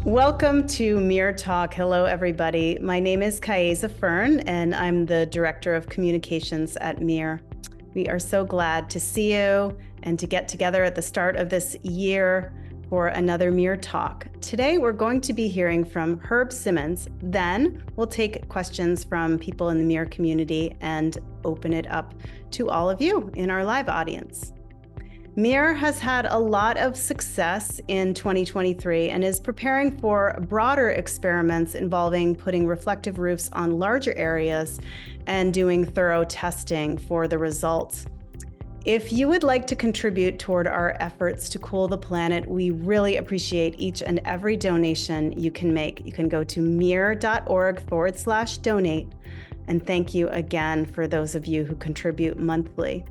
Welcome to MEERTALK. Hello, everybody. My name is Kaeza Fern, and I'm the Director of Communications at MEER. We are so glad to see you and to get together at the start of this year for another MEERTALK. Today, we're going to be hearing from Herb Simmens. Then we'll take questions from people in the MEER community and open it up to all of you in our live audience. MEER has had a lot of success in 2023 and is preparing for broader experiments involving putting reflective roofs on larger areas and doing thorough testing for the results. If you would like to contribute toward our efforts to cool the planet, we really appreciate each and every donation you can make. You can go to meer.org/donate. And thank you again for those of you who contribute monthly.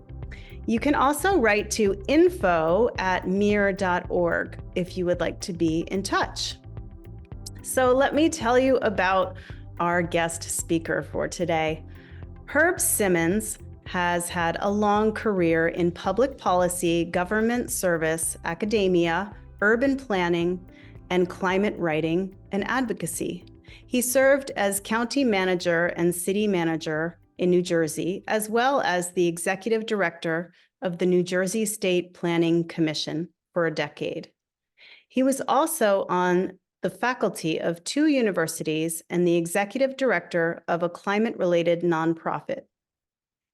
You can also write to info@meer.org if you would like to be in touch. So let me tell you about our guest speaker for today. Herb Simmens has had a long career in public policy, government service, academia, urban planning, and climate writing and advocacy. He served as county manager and city manager in New Jersey, as well as the executive director of the New Jersey State Planning Commission for a decade. He was also on the faculty of 2 universities and the executive director of a climate-related nonprofit.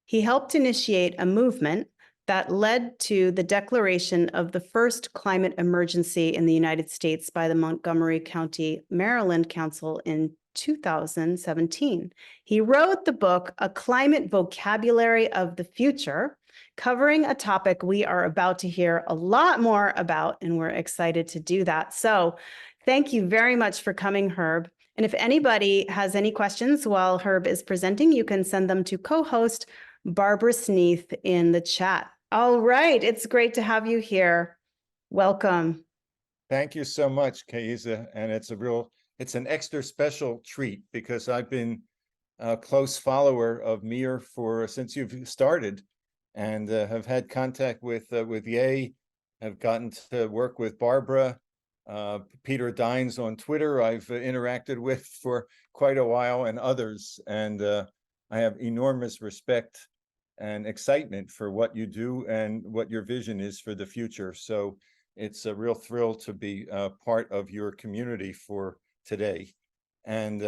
He helped initiate a movement that led to the declaration of the first climate emergency in the United States by the Montgomery County, Maryland Council in 2017. He wrote the book, A Climate Vocabulary of the Future, covering a topic we are about to hear a lot more about, and we're excited to do that. So thank you very much for coming, Herb. And if anybody has any questions while Herb is presenting, you can send them to co-host Barbara Sneath in the chat. All right, it's great to have you here. Welcome. Thank you so much, Kaeza, and it's an extra special treat because I've been a close follower of MEER since you've started, and have had contact with Ye, have gotten to work with Barbara, Peter Dines on Twitter I've interacted with for quite a while, and others, and I have enormous respect and excitement for what you do and what your vision is for the future. So it's a real thrill to be part of your community for today. And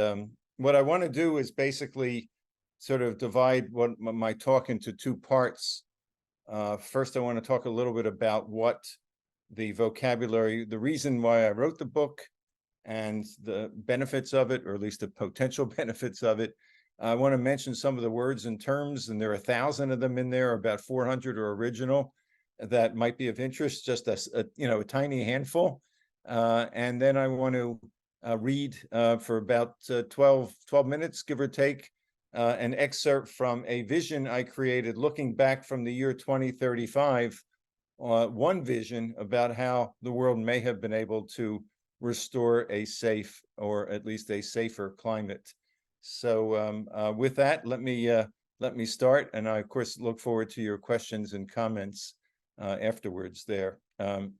what I want to do is basically sort of divide my talk into 2 parts. First, I want to talk a little bit about what the vocabulary, the reason why I wrote the book and the benefits of it, or at least the potential benefits of it. I want to mention some of the words and terms, and there are 1,000 of them in there, about 400 are original, that might be of interest, just a tiny handful. And then I want to read for about 12 minutes, give or take, an excerpt from a vision I created looking back from the year 2035, one vision about how the world may have been able to restore a safe, or at least a safer climate. So with that, let me start, and I of course look forward to your questions and comments afterwards there. And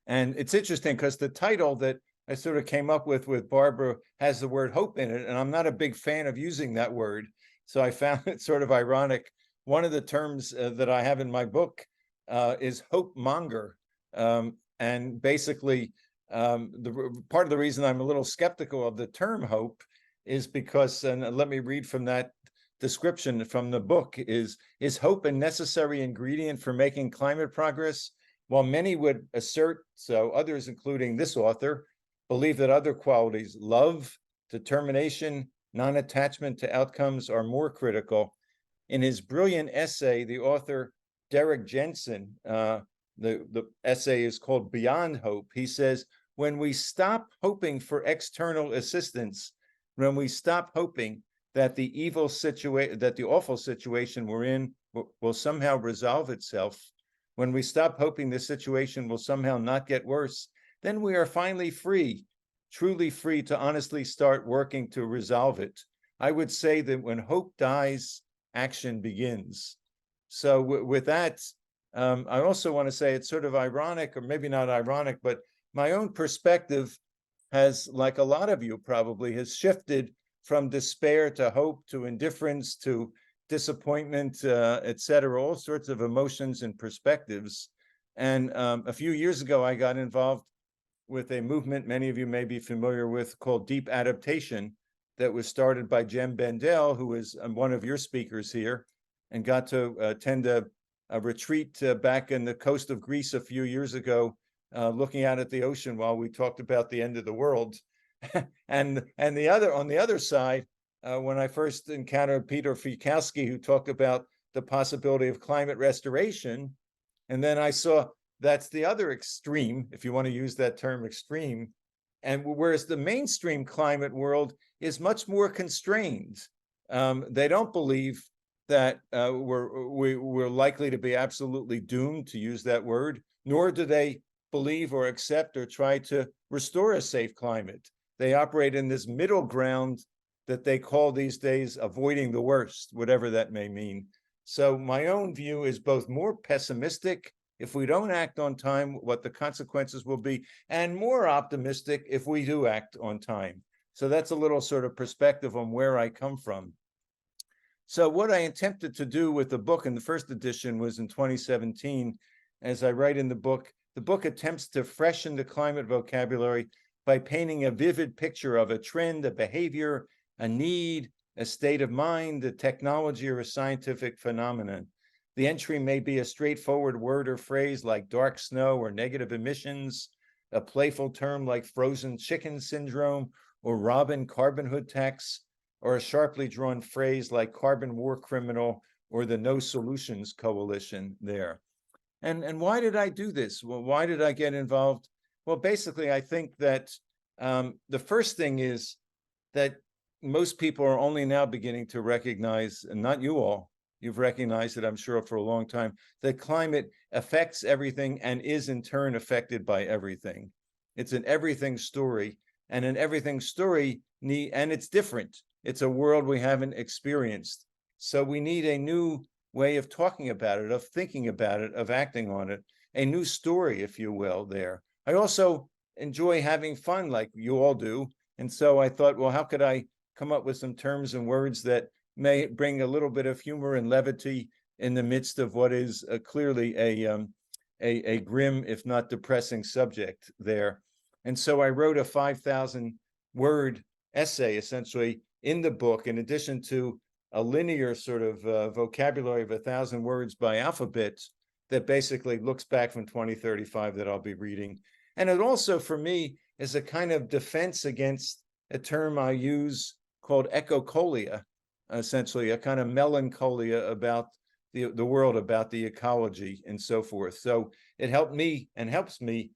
it's interesting because the title that I sort of came up with Barbara has the word hope in it, and I'm not a big fan of using that word, so I found it sort of ironic. One of the terms that I have in my book is hope monger, and basically the part of the reason I'm a little skeptical of the term hope is because, and let me read from that description from the book, is hope a necessary ingredient for making climate progress? While many would assert so, others, including this author, believe that other qualities, love, determination, non-attachment to outcomes, are more critical. In his brilliant essay, the author Derek Jensen, the essay is called Beyond Hope. He says, when we stop hoping for external assistance, when we stop hoping that the awful situation we're in will somehow resolve itself, when we stop hoping the situation will somehow not get worse, then we are finally free, truly free to honestly start working to resolve it. I would say that when hope dies, action begins. So with that, I also want to say it's sort of ironic, or maybe not ironic, but my own perspective has, like a lot of you probably, has shifted from despair to hope to indifference to disappointment, et cetera, all sorts of emotions and perspectives. And a few years ago, I got involved with a movement many of you may be familiar with called Deep Adaptation that was started by Jem Bendell, who is one of your speakers here, and got to attend a retreat back in the coast of Greece a few years ago, looking out at the ocean while we talked about the end of the world. and on the other side, when I first encountered Peter Fikowski, who talked about the possibility of climate restoration, and then I saw that's the other extreme, if you want to use that term, extreme. And whereas the mainstream climate world is much more constrained, they don't believe that we're likely to be absolutely doomed, to use that word, nor do they believe or accept or try to restore a safe climate. They operate in this middle ground that they call these days avoiding the worst, whatever that may mean. So my own view is both more pessimistic if we don't act on time, what the consequences will be, and more optimistic if we do act on time. So that's a little sort of perspective on where I come from. So what I attempted to do with the book in the first edition was in 2017, as I write in the book attempts to freshen the climate vocabulary by painting a vivid picture of a trend, a behavior, a need, a state of mind, a technology, or a scientific phenomenon. The entry may be a straightforward word or phrase like dark snow or negative emissions, a playful term like frozen chicken syndrome or Robin carbon hood tax, or a sharply drawn phrase like carbon war criminal or the No Solutions Coalition there. And why did I do this? Well, why did I get involved? Well, basically, I think that the first thing is that most people are only now beginning to recognize, and not you all, you've recognized it, I'm sure, for a long time, that climate affects everything and is in turn affected by everything. It's an everything story, and an everything story and it's different. It's a world we haven't experienced. So we need a new way of talking about it, of thinking about it, of acting on it, a new story, if you will, there. I also enjoy having fun like you all do. And so I thought, well, how could I come up with some terms and words that may bring a little bit of humor and levity in the midst of what is clearly a grim, if not depressing subject there. And so I wrote a 5,000-word essay, essentially, in the book, in addition to a linear sort of vocabulary of 1,000 words by alphabet that basically looks back from 2035 that I'll be reading. And it also, for me, is a kind of defense against a term I use called echocolia, essentially a kind of melancholia about the world, about the ecology and so forth. So it helped me and helps me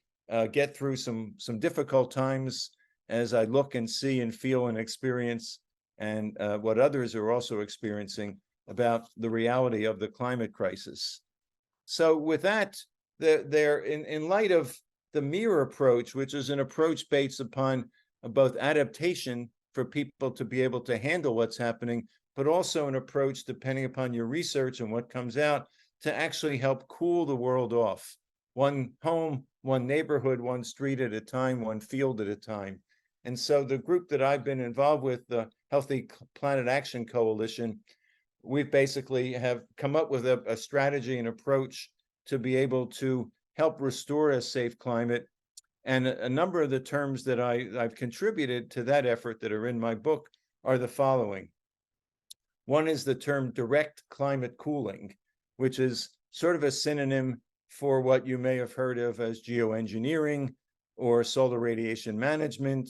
get through some difficult times as I look and see and feel and experience and what others are also experiencing about the reality of the climate crisis. So with that, in light of the MEER approach, which is an approach based upon both adaptation for people to be able to handle what's happening, but also an approach, depending upon your research and what comes out, to actually help cool the world off. One home, one neighborhood, one street at a time, one field at a time. And so the group that I've been involved with, the Healthy Planet Action Coalition, we basically have come up with a strategy and approach to be able to help restore a safe climate. And a number of the terms that I've contributed to that effort that are in my book are the following. One is the term direct climate cooling, which is sort of a synonym for what you may have heard of as geoengineering or solar radiation management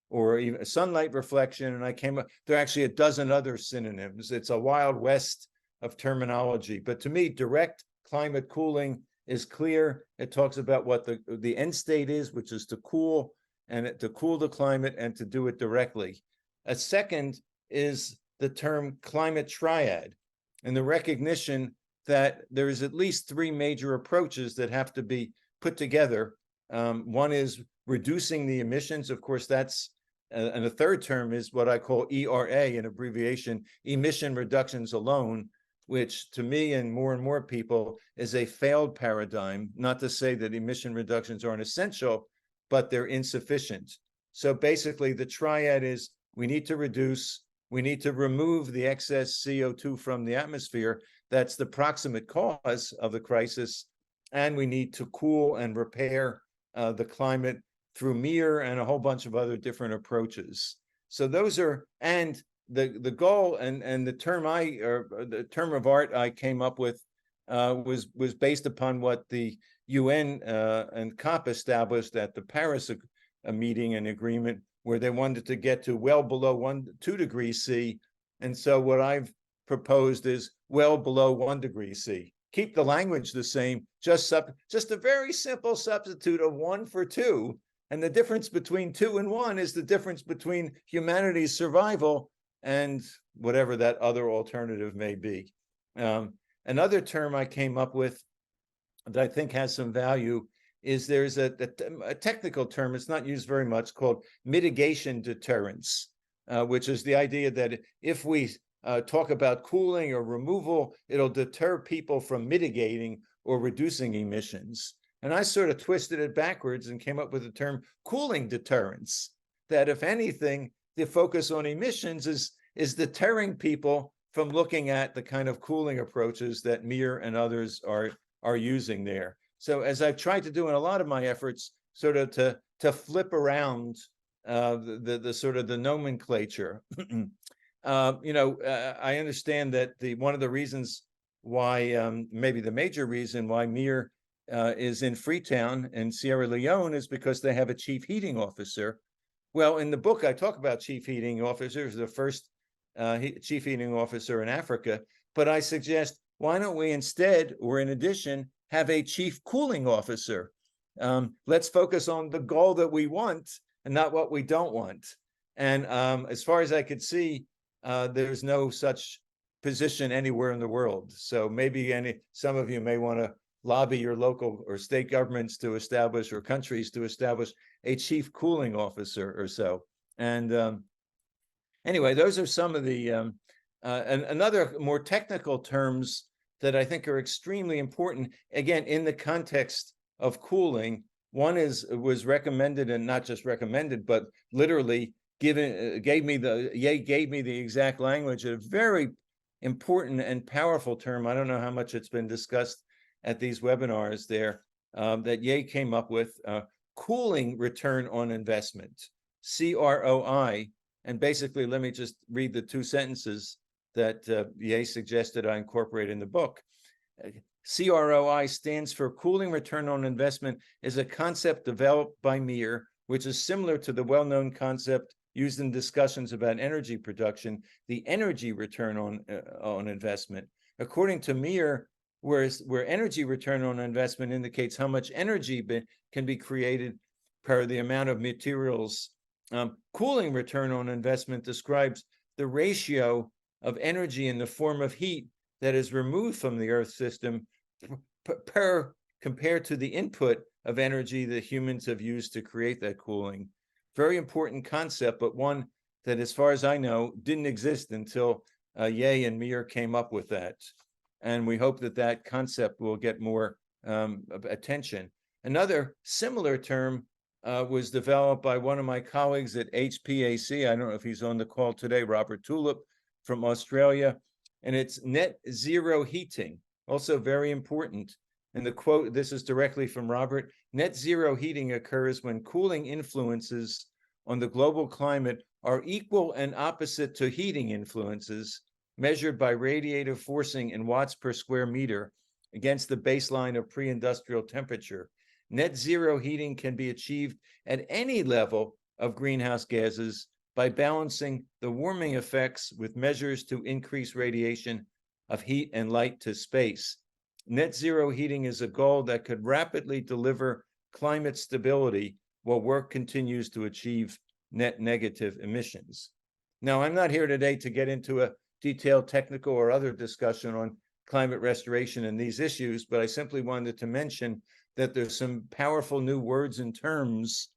or even sunlight reflection. And I came up, there are actually a dozen other synonyms. It's a wild west of terminology. But to me, direct climate cooling is clear. It talks about what the end state is, which is to cool the climate and to do it directly. A second is the term climate triad and the recognition that there is at least three major approaches that have to be put together. One is reducing the emissions. Of course, that's, and the third term is what I call ERA, an abbreviation, emission reductions alone, which to me and more people is a failed paradigm. Not to say that emission reductions aren't essential, but they're insufficient. So basically the triad is we need to reduce, we need to remove the excess CO2 from the atmosphere. That's the proximate cause of the crisis. And we need to cool and repair the climate through MEER and a whole bunch of other different approaches. So those are, and the goal and the term the term of art I came up with was based upon what the UN and COP established at the Paris meeting and agreement, where they wanted to get to well below 2 degrees C. And so what I've proposed is well below 1 degree C. Keep the language the same, just a very simple substitute of 1 for 2. And the difference between 2 and 1 is the difference between humanity's survival and whatever that other alternative may be. Another term I came up with that I think has some value is there's a technical term, it's not used very much, called mitigation deterrence, which is the idea that if we talk about cooling or removal, it'll deter people from mitigating or reducing emissions. And I sort of twisted it backwards and came up with the term cooling deterrence, that if anything, the focus on emissions is deterring people from looking at the kind of cooling approaches that MEER and others are using there. So as I've tried to do in a lot of my efforts, sort of to flip around the sort of the nomenclature. I understand that one of the reasons why, maybe the major reason why MEER is in Freetown in Sierra Leone is because they have a chief heating officer. Well, in the book, I talk about chief heating officers, the first chief heating officer in Africa, but I suggest, why don't we instead, or in addition, have a chief cooling officer? Let's focus on the goal that we want and not what we don't want. And as far as I could see, there's no such position anywhere in the world. So maybe some of you may want to lobby your local or state governments to establish, or countries to establish, a chief cooling officer or so. And anyway, those are some of the and another more technical terms that I think are extremely important, again, in the context of cooling. One was recommended, and not just recommended, but literally gave me the exact language, a very important and powerful term. I don't know how much it's been discussed at these webinars there, that Ye came up with, cooling return on investment, CROI. And basically, let me just read the 2 sentences that Ye suggested I incorporate in the book. CROI stands for Cooling Return on Investment, is a concept developed by MEER, which is similar to the well-known concept used in discussions about energy production, the energy return on investment. According to MEER, where energy return on investment indicates how much energy can be created per the amount of materials, cooling return on investment describes the ratio of energy in the form of heat that is removed from the Earth system compared to the input of energy that humans have used to create that cooling. Very important concept, but one that, as far as I know, didn't exist until Ye and MEER came up with that. And we hope that that concept will get more attention. Another similar term was developed by one of my colleagues at HPAC. I don't know if he's on the call today, Robert Tulip from Australia. And it's net zero heating, also very important. And the quote, this is directly from Robert: net zero heating occurs when cooling influences on the global climate are equal and opposite to heating influences measured by radiative forcing in watts per square meter against the baseline of pre-industrial temperature. Net zero heating can be achieved at any level of greenhouse gases by balancing the warming effects with measures to increase radiation of heat and light to space. Net zero heating is a goal that could rapidly deliver climate stability while work continues to achieve net negative emissions. Now, I'm not here today to get into a detailed technical or other discussion on climate restoration and these issues, but I simply wanted to mention that there's some powerful new words and terms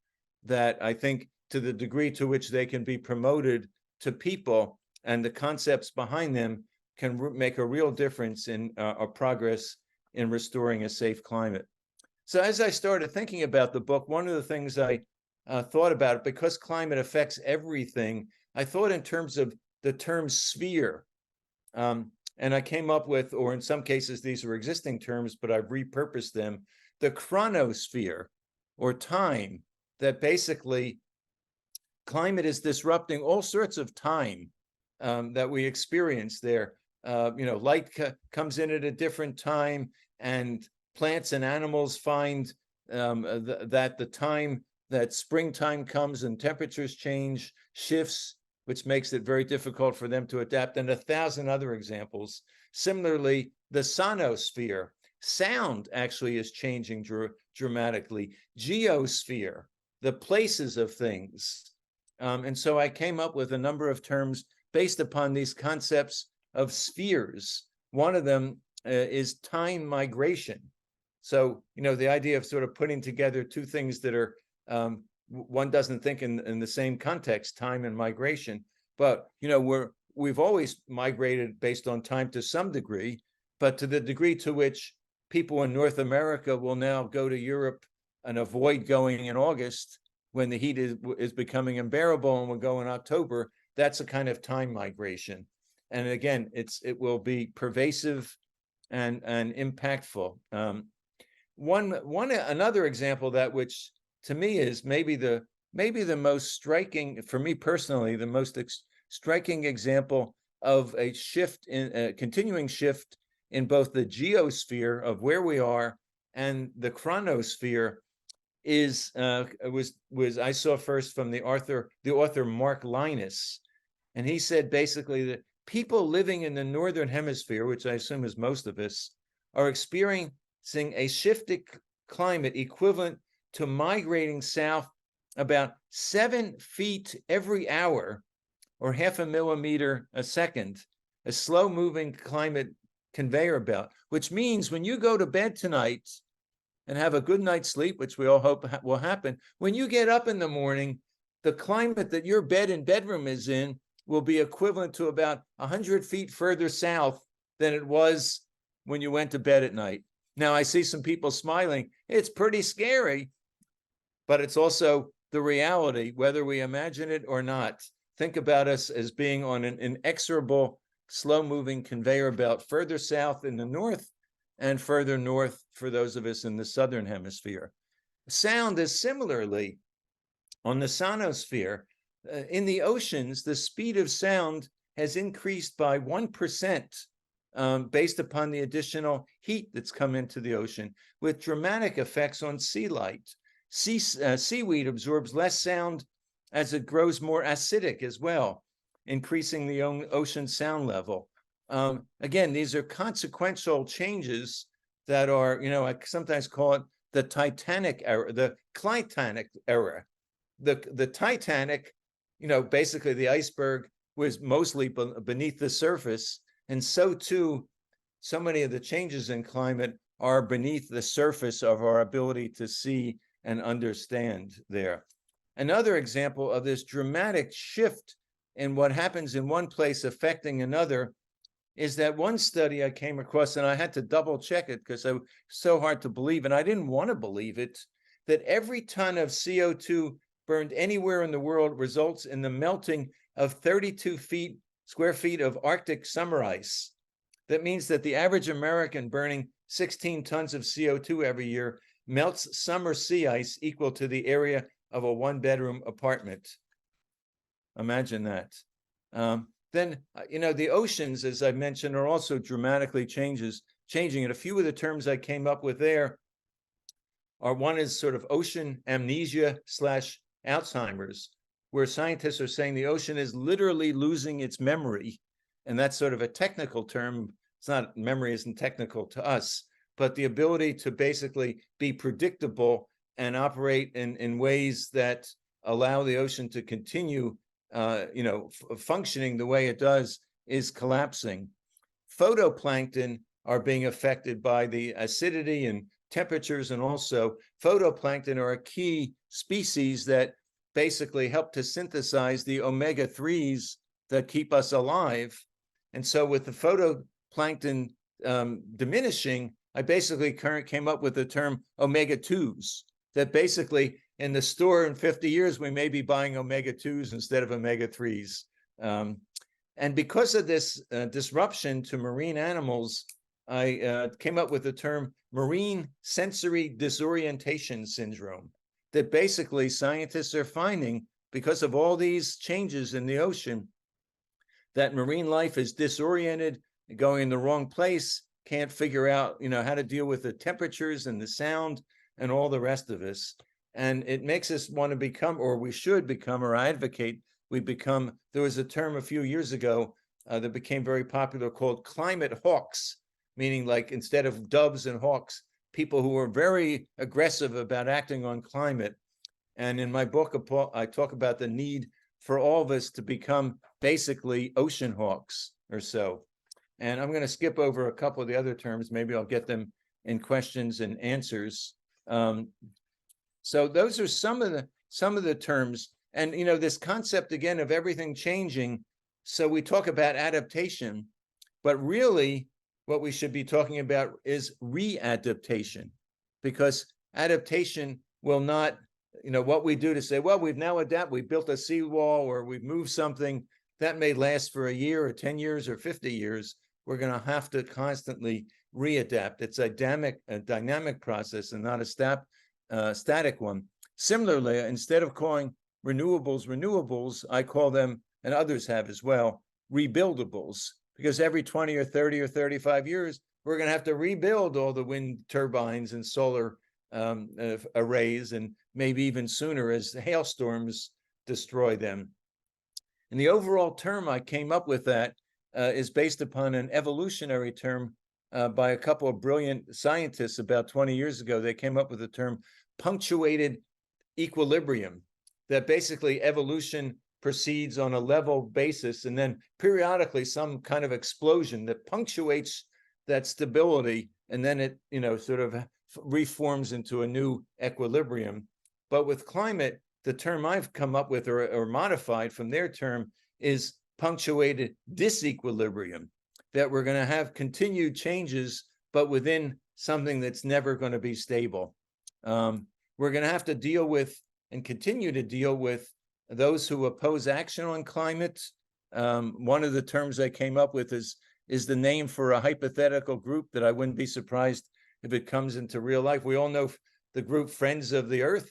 that I think, to the degree to which they can be promoted to people and the concepts behind them, can make a real difference in our progress in restoring a safe climate. So as I started thinking about the book, one of the things I thought about, because climate affects everything, I thought in terms of the term sphere. And I came up with, or in some cases, these are existing terms, but I've repurposed them, the chronosphere, or time, that basically climate is disrupting all sorts of time that we experience there. Light comes in at a different time, and plants and animals find that the time that springtime comes and temperatures change shifts, which makes it very difficult for them to adapt, and 1,000 other examples. Similarly, the sonosphere, sound actually is changing dramatically. Geosphere, the places of things. And so I came up with a number of terms based upon these concepts of spheres. One of them is time migration. So, the idea of sort of putting together two things that are, one doesn't think in the same context, time and migration, but, we've always migrated based on time to some degree, but to the degree to which people in North America will now go to Europe and avoid going in August when the heat is becoming unbearable, and will go in October, that's a kind of time migration. And again, it will be pervasive and impactful. Another example that, which to me is maybe the most striking, for me personally, the most striking example of a shift, in a continuing shift in both the geosphere of where we are and the chronosphere, was I saw first from the author Mark Linus, and he said basically that people living in the northern hemisphere, which I assume is most of us, are experiencing a shifted climate equivalent to migrating south about 7 feet every hour, or 0.5 millimeter a second, a slow-moving climate conveyor belt, which means when you go to bed tonight and have a good night's sleep, which we all hope will happen, when you get up in the morning, the climate that your bed and bedroom is in will be equivalent to about 100 feet further south than it was when you went to bed at night. Now, I see some people smiling. It's pretty scary, but it's also the reality, whether we imagine it or not. Think about us as being on an inexorable, slow-moving conveyor belt further south in the north, and further north for those of us in the southern hemisphere. Sound is similarly on the sonosphere. In the oceans, the speed of sound has increased by 1%, based upon the additional heat that's come into the ocean, with dramatic effects on sea light. Seaweed absorbs less sound as it grows more acidic as well, increasing the ocean sound level. Again, these are consequential changes that are, I sometimes call it the Titanic era, the Clitanic era. The Titanic, basically the iceberg was mostly beneath the surface, and so too, so many of the changes in climate are beneath the surface of our ability to see and understand there. Another example of this dramatic shift in what happens in one place affecting another is that one study I came across, and I had to double check it because it was so hard to believe, and I didn't want to believe it, that every ton of CO2 burned anywhere in the world results in the melting of 32 square feet of Arctic summer ice. That means that the average American burning 16 tons of CO2 every year melts summer sea ice equal to the area of a one-bedroom apartment. Imagine that. Then, the oceans, as I mentioned, are also dramatically changing. And a few of the terms I came up with there are, one is sort of ocean amnesia / Alzheimer's, where scientists are saying the ocean is literally losing its memory. And that's sort of a technical term. It's not, memory isn't technical to us, but the ability to basically be predictable and operate in ways that allow the ocean to continue functioning the way it does is collapsing. Phytoplankton are being affected by the acidity and temperatures, and also phytoplankton are a key species that basically help to synthesize the omega-3s that keep us alive. And so with the phytoplankton diminishing, I basically came up with the term omega-2s, that basically in the store in 50 years, we may be buying omega-2s instead of omega-3s. And because of this disruption to marine animals, I came up with the term marine sensory disorientation syndrome, that basically scientists are finding, because of all these changes in the ocean, that marine life is disoriented, going in the wrong place, can't figure out, how to deal with the temperatures and the sound and all the rest of this. And it makes us want to become, or we should become, or advocate, there was a term a few years ago that became very popular called climate hawks, meaning like instead of doves and hawks, people who are very aggressive about acting on climate. And in my book, I talk about the need for all of us to become basically ocean hawks or so. And I'm going to skip over a couple of the other terms. Maybe I'll get them in questions and answers. So those are some of the terms. And, this concept, again, of everything changing. So we talk about adaptation, but really what we should be talking about is readaptation, because adaptation will not, what we do to say, well, we've now adapted, we built a seawall or we've moved something, that may last for a year or 10 years or 50 years. We're going to have to constantly readapt. It's a dynamic process and not a static one. Similarly, instead of calling renewables, I call them, and others have as well, rebuildables, because every 20 or 30 or 35 years, we're going to have to rebuild all the wind turbines and solar arrays, and maybe even sooner as hailstorms destroy them. And the overall term I came up with that is based upon an evolutionary term by a couple of brilliant scientists about 20 years ago. They came up with the term punctuated equilibrium, that basically evolution proceeds on a level basis, and then periodically some kind of explosion that punctuates that stability, and then it, sort of reforms into a new equilibrium. But with climate, the term I've come up with, or modified from their term, is punctuated disequilibrium, that we're going to have continued changes, but within something that's never going to be stable. We're going to have to deal with and continue to deal with those who oppose action on climate. One of the terms I came up with is the name for a hypothetical group that I wouldn't be surprised if it comes into real life. We all know the group Friends of the Earth.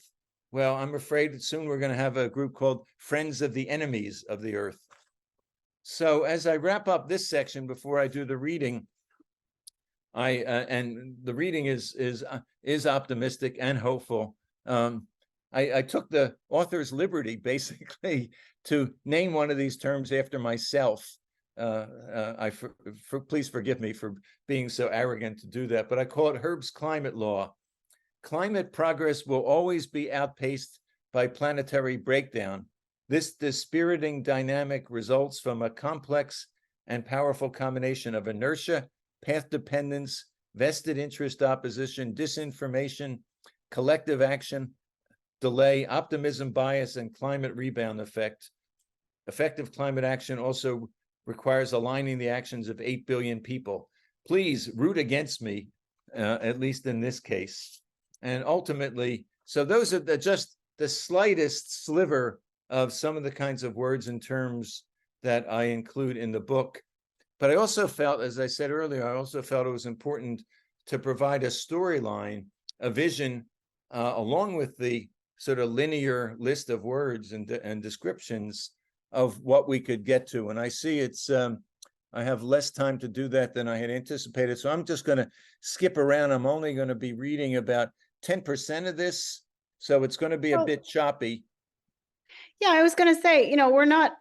Well, I'm afraid soon we're going to have a group called Friends of the Enemies of the Earth. So as I wrap up this section before I do the reading, and the reading is optimistic and hopeful. I took the author's liberty basically to name one of these terms after myself. Please forgive me for being so arrogant to do that, but I call it Herb's climate law. Climate progress will always be outpaced by planetary breakdown. This dispiriting dynamic results from a complex and powerful combination of inertia, path dependence, vested interest opposition, disinformation, collective action, delay, optimism bias, and climate rebound effect. Effective climate action also requires aligning the actions of 8 billion people. Please root against me, at least in this case. And ultimately, so those are just the slightest sliver of some of the kinds of words and terms that I include in the book. But I also felt, as I said earlier, I also felt it was important to provide a storyline, a vision, along with the sort of linear list of words and descriptions of what we could get to. And I see I have less time to do that than I had anticipated. So I'm just going to skip around. I'm only going to be reading about 10% of this. So it's going to be a bit choppy. Yeah, I was going to say, we're not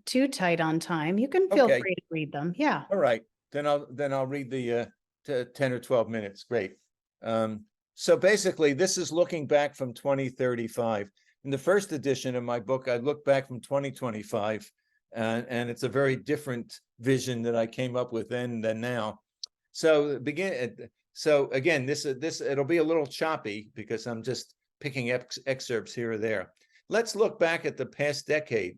too tight on time. You can feel free to read them. Yeah. All right. Then I'll read the 10 or 12 minutes. Great. So basically, this is looking back from 2035. In the first edition of my book, I look back from 2025, and it's a very different vision that I came up with then than now. So again, this it'll be a little choppy because I'm just picking excerpts here or there. Let's look back at the past decade.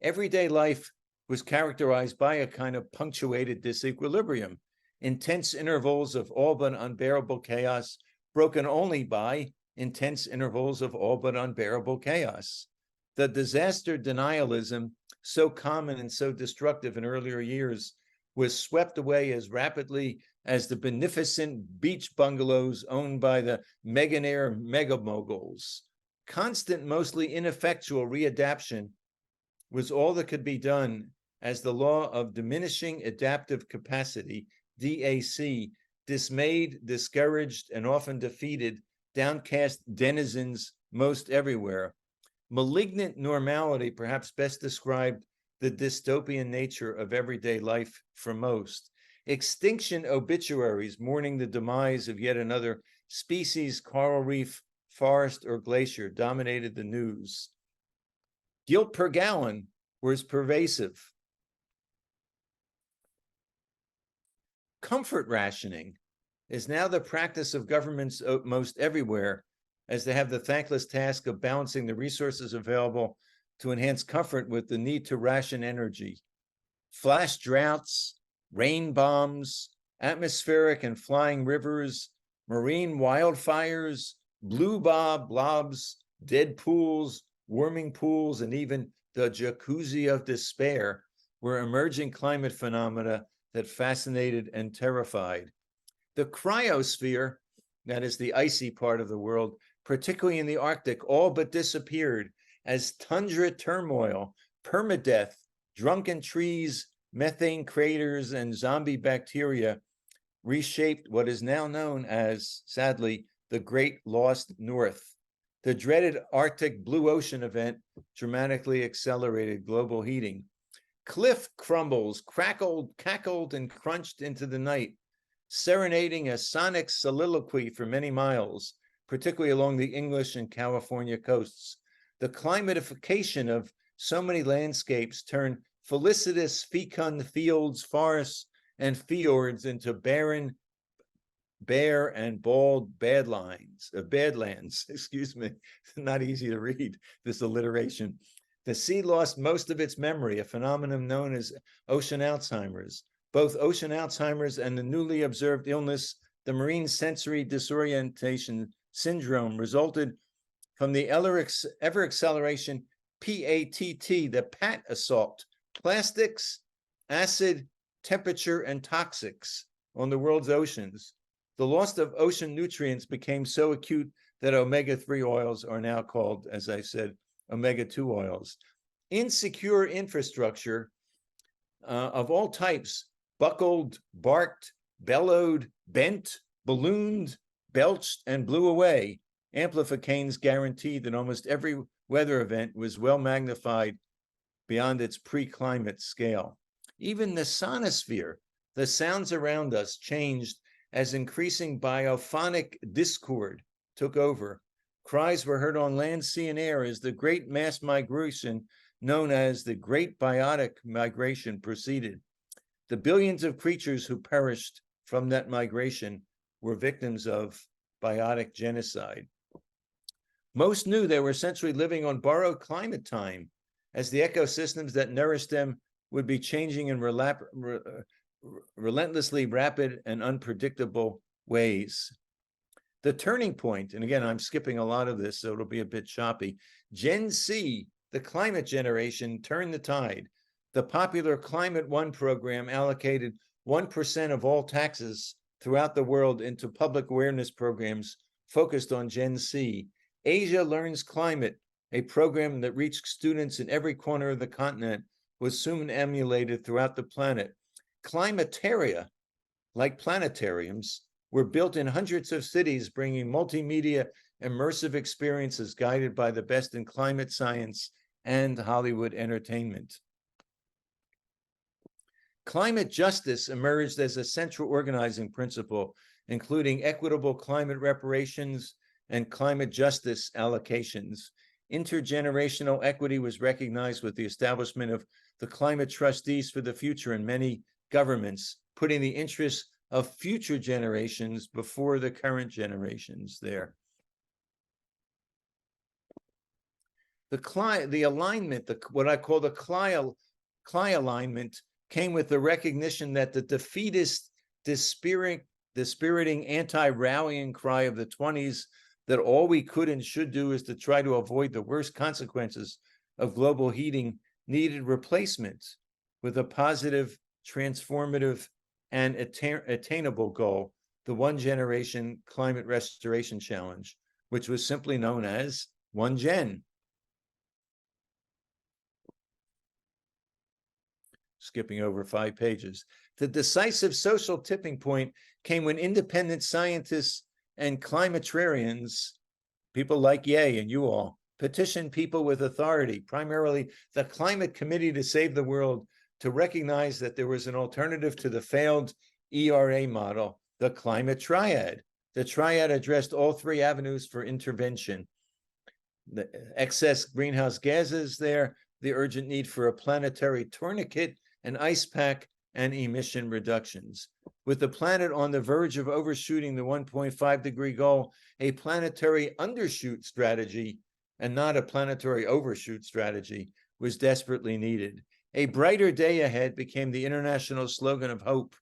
Everyday life was characterized by a kind of punctuated disequilibrium. intense intervals of all but unbearable chaos, broken only by intense intervals of all but unbearable chaos. The disaster denialism, so common and so destructive in earlier years, was swept away as rapidly as the beneficent beach bungalows owned by the meganaire megamoguls. Constant, mostly ineffectual readaptation was all that could be done as the law of diminishing adaptive capacity, DAC, dismayed, discouraged, and often defeated downcast denizens most everywhere. Malignant normality perhaps best described the dystopian nature of everyday life for most. Extinction obituaries mourning the demise of yet another species, coral reef, forest, or glacier dominated the news. Guilt per gallon was pervasive. Comfort rationing is now the practice of governments most everywhere, as they have the thankless task of balancing the resources available to enhance comfort with the need to ration energy. Flash droughts, rain bombs, atmospheric and flying rivers, marine wildfires, blue blobs, dead pools, warming pools, and even the jacuzzi of despair were emerging climate phenomena that fascinated and terrified. The cryosphere, that is the icy part of the world, particularly in the Arctic, all but disappeared as tundra turmoil, permadeath, drunken trees, methane craters, and zombie bacteria reshaped what is now known as, sadly, the Great Lost North. The dreaded Arctic Blue Ocean event dramatically accelerated global heating. Cliff crumbles cackled, and crunched into the night, serenading a sonic soliloquy for many miles, particularly along the English and California coasts. The climatification of so many landscapes turned felicitous fecund fields, forests, and fjords into barren, bare, and bald badlands, excuse me, not easy to read, this alliteration. The sea lost most of its memory, a phenomenon known as ocean Alzheimer's. Both ocean Alzheimer's and the newly observed illness, the marine sensory disorientation syndrome, resulted from the ever acceleration PATT, the PAT assault, plastics, acid, temperature, and toxics on the world's oceans. The loss of ocean nutrients became so acute that omega-3 oils are now called, as I said, omega-2 oils. Insecure infrastructure of all types buckled, barked, bellowed, bent, ballooned, belched, and blew away. Amplifications guaranteed that almost every weather event was well magnified beyond its pre-climate scale. Even the sonosphere, the sounds around us, changed as increasing biophonic discord took over. Cries were heard on land, sea, and air as the great mass migration known as the Great Biotic Migration proceeded. The billions of creatures who perished from that migration were victims of biotic genocide. Most knew they were essentially living on borrowed climate time, as the ecosystems that nourished them would be changing in relentlessly rapid and unpredictable ways. The turning point, and again, I'm skipping a lot of this, so it'll be a bit choppy. Gen Z, the climate generation, turned the tide. The popular Climate One program allocated 1% of all taxes throughout the world into public awareness programs focused on Gen Z. Asia Learns Climate, a program that reached students in every corner of the continent, was soon emulated throughout the planet. Climataria, like planetariums, were built in hundreds of cities, bringing multimedia immersive experiences guided by the best in climate science and Hollywood entertainment. Climate justice emerged as a central organizing principle, including equitable climate reparations and climate justice allocations. Intergenerational equity was recognized with the establishment of the Climate Trustees for the Future in many governments, putting the interests of future generations before the current generations there. The alignment, what I call the CLI alignment, came with the recognition that the defeatist dispiriting anti-rallying cry of the 20s that all we could and should do is to try to avoid the worst consequences of global heating needed replacement with a positive, transformative, and attainable goal, the One Generation Climate Restoration Challenge, which was simply known as 1Gen. Skipping over 5 pages. The decisive social tipping point came when independent scientists and climatarians, people like Ye and you all, petitioned people with authority, primarily the Climate Committee to Save the World, to recognize that there was an alternative to the failed ERA model, the climate triad. The triad addressed all 3 avenues for intervention: the excess greenhouse gases there, the urgent need for a planetary tourniquet, an ice pack, and emission reductions. With the planet on the verge of overshooting the 1.5-degree goal, a planetary undershoot strategy, and not a planetary overshoot strategy, was desperately needed. A brighter day ahead became the international slogan of hope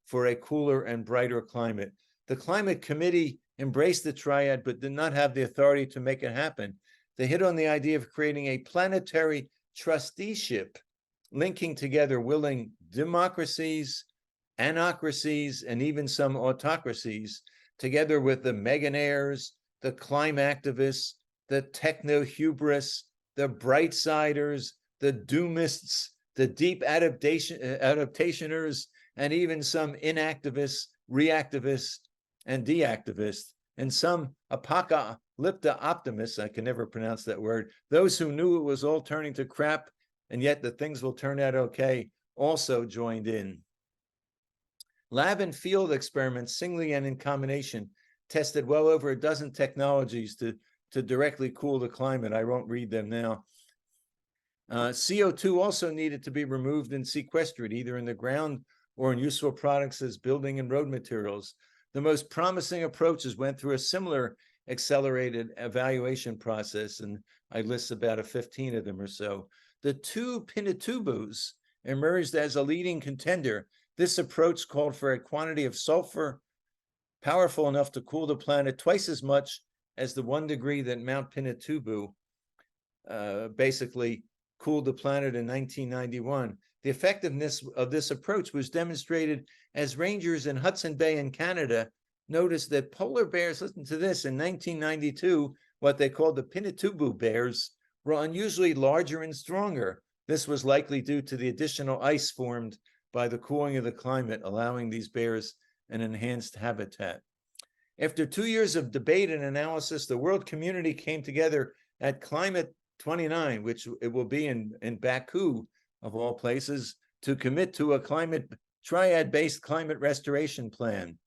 for a cooler and brighter climate. The Climate Committee embraced the triad, but did not have the authority to make it happen. They hit on the idea of creating a planetary trusteeship, linking together willing democracies, anocracies, and even some autocracies, together with the meganaires, the climate activists, the techno-hubris, the bright-siders, the doomists, the deep adaptationers, and even some inactivists, reactivists, and deactivists, and some apocalyptic optimists, I can never pronounce that word, those who knew it was all turning to crap, and yet that things will turn out okay, also joined in. Lab and field experiments, singly and in combination, tested well over a dozen technologies to directly cool the climate. I won't read them now. CO2 also needed to be removed and sequestered, either in the ground or in useful products as building and road materials. The most promising approaches went through a similar accelerated evaluation process, and I list about 15 of them or so. The 2 Pinatubos emerged as a leading contender. This approach called for a quantity of sulfur powerful enough to cool the planet twice as much as the 1 degree that Mount Pinatubo basically cooled the planet in 1991. The effectiveness of this approach was demonstrated as rangers in Hudson Bay in Canada noticed that polar bears, listen to this, in 1992, what they called the Pinatubo bears, were unusually larger and stronger. This was likely due to the additional ice formed by the cooling of the climate, allowing these bears an enhanced habitat. After 2 years of debate and analysis, the world community came together at Climate 29, which it will be in Baku, of all places, to commit to a climate triad-based climate restoration plan.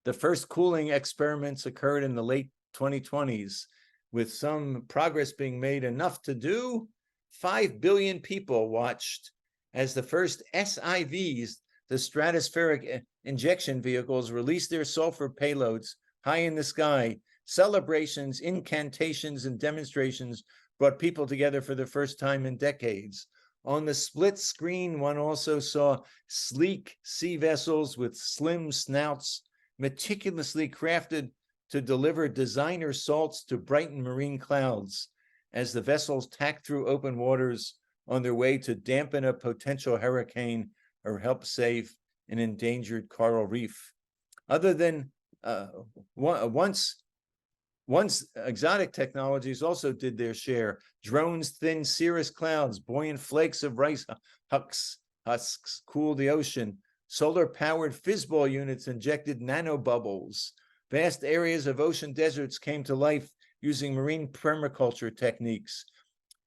The first cooling experiments occurred in the late 2020s, with some progress being made. Enough to do. 5 billion people watched as the first SIVs, the stratospheric injection vehicles, released their sulfur payloads high in the sky. Celebrations, incantations, and demonstrations brought people together for the first time in decades. On the split screen, one also saw sleek sea vessels with slim snouts, meticulously crafted to deliver designer salts to brighten marine clouds as the vessels tacked through open waters on their way to dampen a potential hurricane or help save an endangered coral reef. Other than once exotic technologies also did their share. Drones thin cirrus clouds, buoyant flakes of rice husks cooled the ocean. Solar-powered fizzball units injected nanobubbles. Vast areas of ocean deserts came to life using marine permaculture techniques.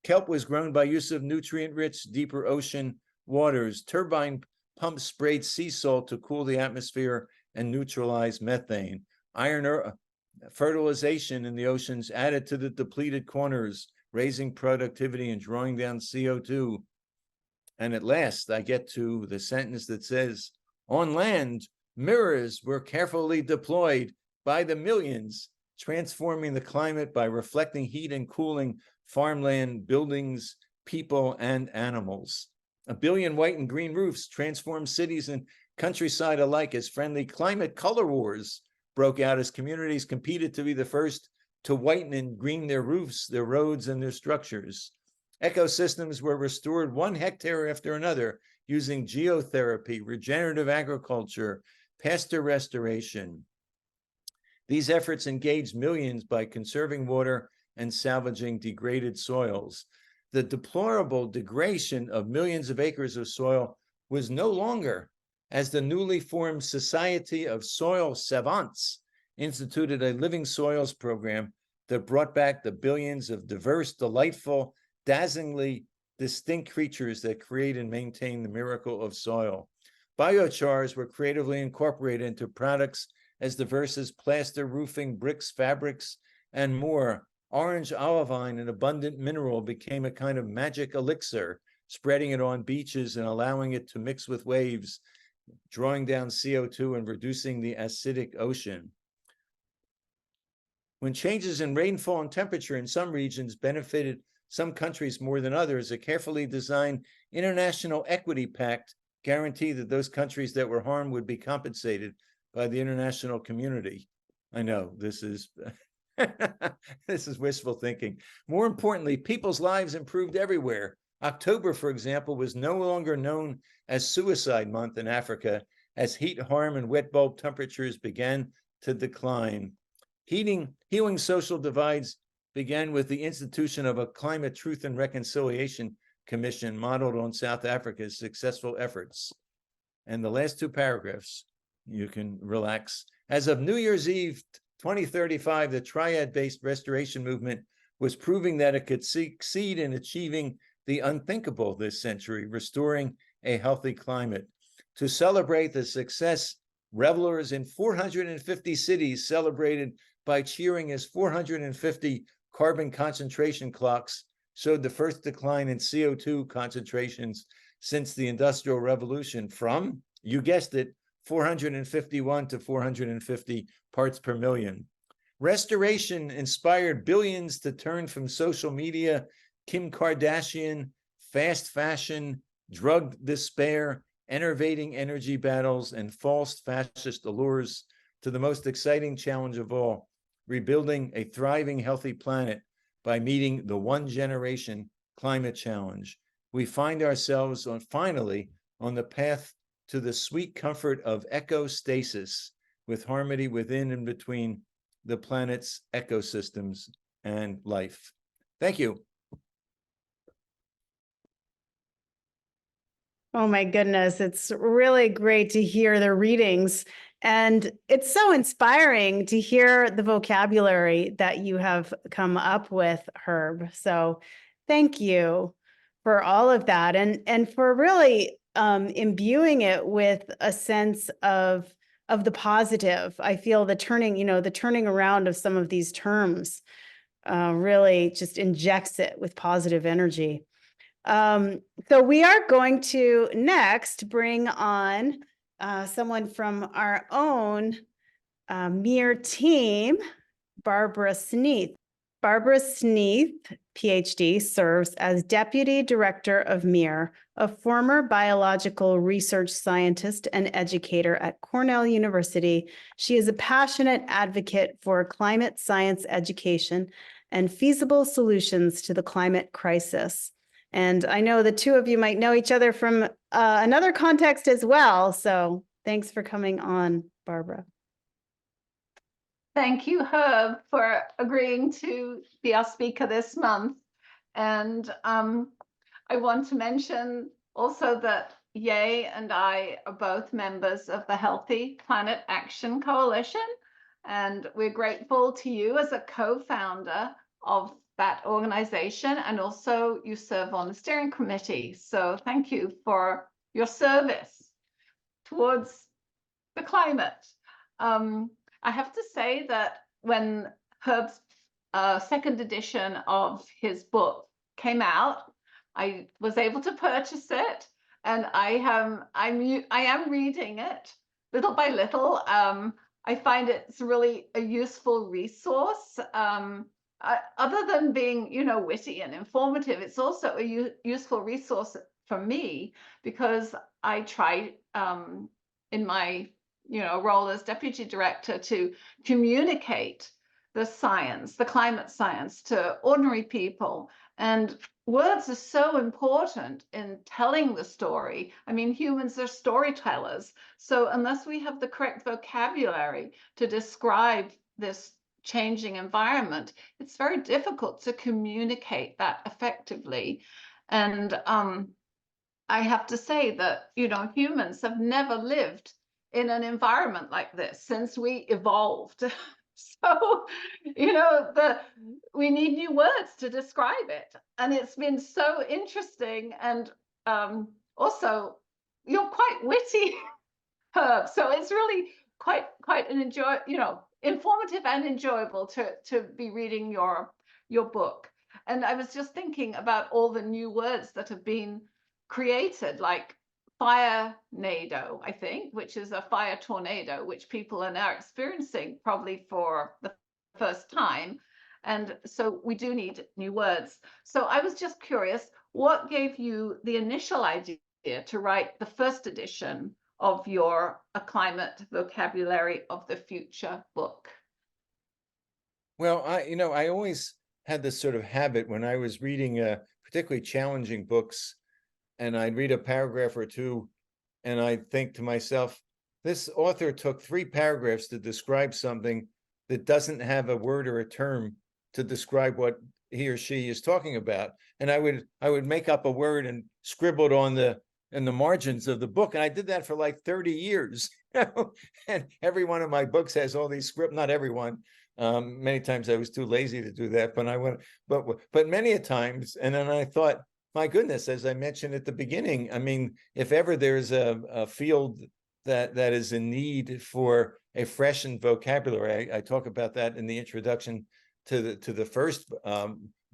Kelp was grown by use of nutrient-rich, deeper ocean waters. Turbine pumps sprayed sea salt to cool the atmosphere and neutralize methane. Iron fertilization in the oceans added to the depleted corners, raising productivity and drawing down CO2. And at last, I get to the sentence that says, on land, mirrors were carefully deployed by the millions, transforming the climate by reflecting heat and cooling farmland, buildings, people, and animals. 1 billion white and green roofs transformed cities and countryside alike as friendly climate color wars broke out as communities competed to be the first to whiten and green their roofs, their roads, and their structures. Ecosystems were restored 1 hectare after another using geotherapy, regenerative agriculture, pasture restoration. These efforts engaged millions by conserving water and salvaging degraded soils. The deplorable degradation of millions of acres of soil was no longer, as the newly formed Society of Soil Savants instituted a Living Soils program that brought back the billions of diverse, delightful, dazzlingly distinct creatures that create and maintain the miracle of soil. Biochars were creatively incorporated into products as diverse as plaster, roofing, bricks, fabrics, and more. Orange olivine, an abundant mineral, became a kind of magic elixir, spreading it on beaches and allowing it to mix with waves, drawing down CO2 and reducing the acidic ocean. When changes in rainfall and temperature in some regions benefited some countries more than others, a carefully designed international equity pact guaranteed that those countries that were harmed would be compensated by the international community. I know this is this is wishful thinking. More importantly, people's lives improved everywhere. October, for example, was no longer known as Suicide Month in Africa as heat harm and wet bulb temperatures began to decline. Healing social divides began with the institution of a Climate Truth and Reconciliation Commission modeled on South Africa's successful efforts. And the last 2 paragraphs, you can relax. As of New Year's Eve 2035, the triad-based restoration movement was proving that it could succeed in achieving the unthinkable this century, restoring a healthy climate. To celebrate the success, revelers in 450 cities celebrated by cheering as 450 carbon concentration clocks showed the first decline in CO2 concentrations since the Industrial Revolution from, you guessed it, 451 to 450 parts per million. Restoration inspired billions to turn from social media, Kim Kardashian, fast fashion, drug despair, enervating energy battles, and false fascist allures to the most exciting challenge of all, rebuilding a thriving, healthy planet by meeting the 1 generation climate challenge. We find ourselves finally on the path to the sweet comfort of ecostasis, with harmony within and between the planet's ecosystems and life. Thank you. Oh my goodness, it's really great to hear the readings. And it's so inspiring to hear the vocabulary that you have come up with, Herb. So thank you for all of that and for really imbuing it with a sense of the positive. I feel the turning around of some of these terms really just injects it with positive energy. So we are going to next bring on someone from our own MEER team, Barbara Sneath. Barbara Sneath, PhD, serves as Deputy Director of MEER, a former biological research scientist and educator at Cornell University. She is a passionate advocate for climate science education and feasible solutions to the climate crisis. And I know the 2 of you might know each other from another context as well. So thanks for coming on, Barbara. Thank you, Herb, for agreeing to be our speaker this month. And I want to mention also that Ye and I are both members of the Healthy Planet Action Coalition. And we're grateful to you as a co-founder of that organization, and also you serve on the steering committee. So thank you for your service towards the climate. I have to say that when Herb's 2nd edition of his book came out, I was able to purchase it, and I am reading it little by little. I find it's really a useful resource. Other than being, witty and informative, it's also a useful resource for me, because I try in my role as deputy director to communicate the science, the climate science, to ordinary people. And words are so important in telling the story. I mean, humans are storytellers. So unless we have the correct vocabulary to describe this changing environment, it's very difficult to communicate that effectively. And I have to say that, humans have never lived in an environment like this since we evolved. So, we need new words to describe it. And it's been so interesting. And also, you're quite witty, Herb. So it's really quite an informative and enjoyable to be reading your book. And I was just thinking about all the new words that have been created, like fire-nado, I think, which is a fire tornado, which people are now experiencing probably for the first time. And so we do need new words. So I was just curious, what gave you the initial idea to write the first edition of your A Climate Vocabulary of the Future book? Well, I always had this sort of habit when I was reading particularly challenging books, and I'd read a paragraph or two, and I'd think to myself, this author took 3 paragraphs to describe something that doesn't have a word or a term to describe what he or she is talking about. And I would make up a word and scribble it in the margins of the book. And I did that for like 30 years. And every one of my books has all these script, not everyone. Many times I was too lazy to do that, but many a times. And then I thought, my goodness, as I mentioned at the beginning, I mean, if ever there's a field that is in need for a freshened vocabulary, I talk about that in the introduction to the first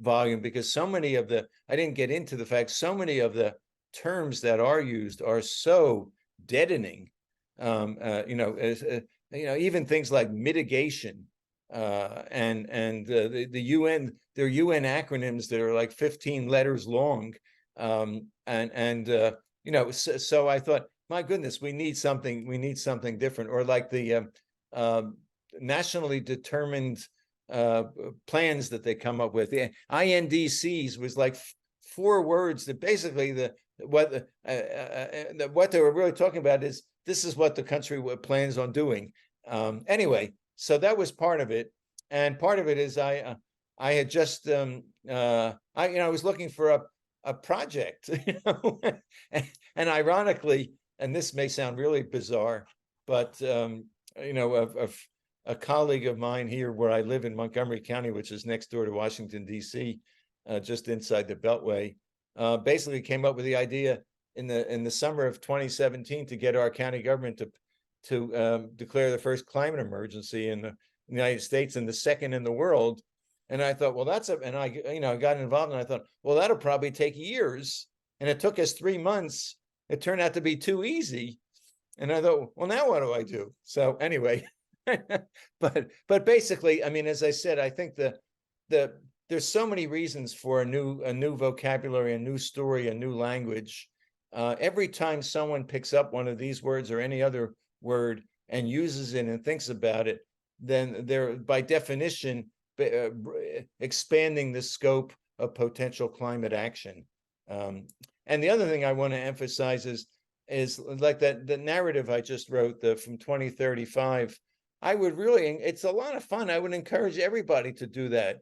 volume, because so many of I didn't get into the fact, so many of the terms that are used are so deadening. Even things like mitigation and the UN, there are UN acronyms that are like 15 letters long, so I thought, my goodness, we need something different, or like the nationally determined plans that they come up with. The INDCs was like 4 words that basically what they were really talking about is, this is what the country plans on doing. Anyway, so that was part of it, and part of it is I had just I was looking for a project, and ironically, and this may sound really bizarre, but a colleague of mine here where I live in Montgomery County, which is next door to Washington, D.C., just inside the Beltway, basically came up with the idea in the summer of 2017 to get our county government to declare the first climate emergency in the United States and the second in the world. And I thought, well, I got involved, and I thought, well, that'll probably take years. And it took us 3 months. It turned out to be too easy. And I thought, well, now what do I do? So anyway, but basically, I mean, as I said, I think there's so many reasons for a new vocabulary, a new story, a new language. Every time someone picks up one of these words or any other word and uses it and thinks about it, then they're by definition expanding the scope of potential climate action. And the other thing I want to emphasize is like the narrative I just wrote, from 2035. It's a lot of fun. I would encourage everybody to do that.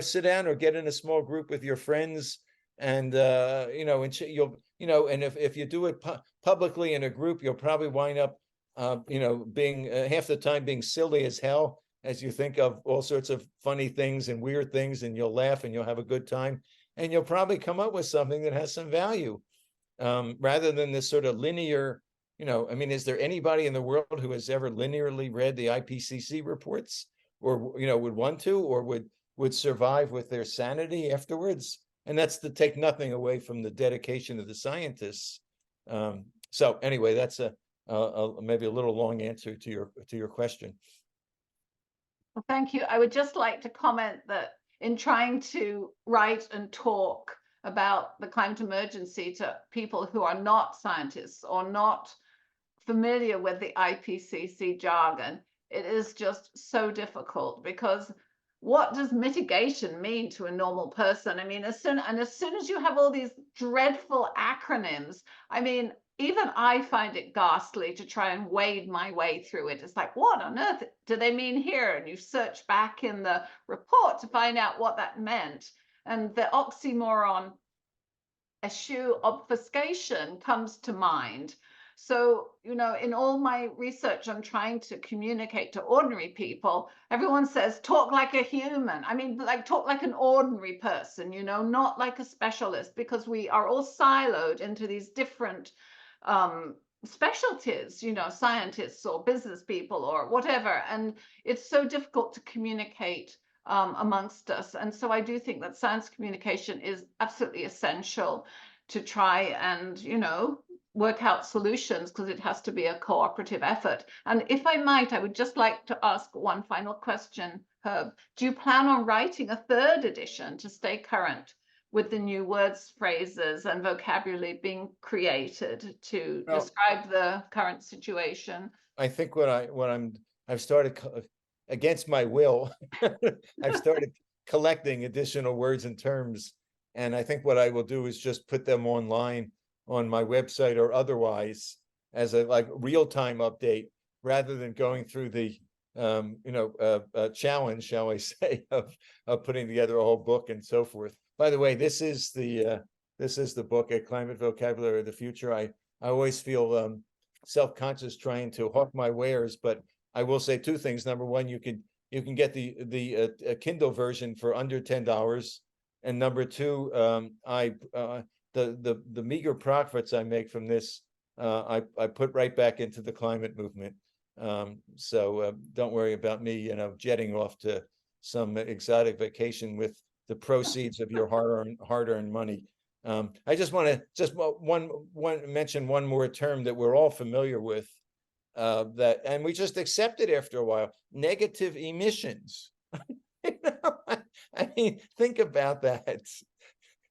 Sit down or get in a small group with your friends, and and if you do it publicly in a group, you'll probably wind up being half the time being silly as hell as you think of all sorts of funny things and weird things, and you'll laugh and you'll have a good time, and you'll probably come up with something that has some value, rather than this sort of linear. I mean, is there anybody in the world who has ever linearly read the IPCC reports, or would want to, or would survive with their sanity afterwards? And that's to take nothing away from the dedication of the scientists. So anyway, that's maybe a little long answer to your question. Well, thank you. I would just like to comment that in trying to write and talk about the climate emergency to people who are not scientists or not familiar with the IPCC jargon, it is just so difficult, because what does mitigation mean to a normal person? I mean, as soon as you have all these dreadful acronyms, I mean, even I find it ghastly to try and wade my way through it. It's like, what on earth do they mean here? And you search back in the report to find out what that meant. And the oxymoron eschew obfuscation comes to mind. So, you know, in all my research, I'm trying to communicate to ordinary people. Everyone says, talk like a human. I mean, like, talk like an ordinary person, you know, not like a specialist, because we are all siloed into these different specialties, you know, scientists or business people or whatever. And it's so difficult to communicate amongst us. And so I do think that science communication is absolutely essential to try and, you know, work out solutions, because it has to be a cooperative effort. And if I might, I would just like to ask one final question, Herb. Do you plan on writing a third edition to stay current with the new words, phrases, and vocabulary being created to describe the current situation? I think I've started against my will. I've started collecting additional words and terms, and I think what I will do is just put them online on my website or otherwise as a like real-time update, rather than going through the challenge, shall I say, of putting together a whole book and so forth. By the way, this is the book, A Climate Vocabulary of the Future. I always feel self-conscious trying to hawk my wares, but I will say two things. Number one, you can get the Kindle version for under $10, and number two, the meager profits I make from this, I put right back into the climate movement. So don't worry about me, you know, jetting off to some exotic vacation with the proceeds of your hard-earned money. I just want to mention one more term that we're all familiar with, and we just accept it after a while: negative emissions. You know, I mean, think about that,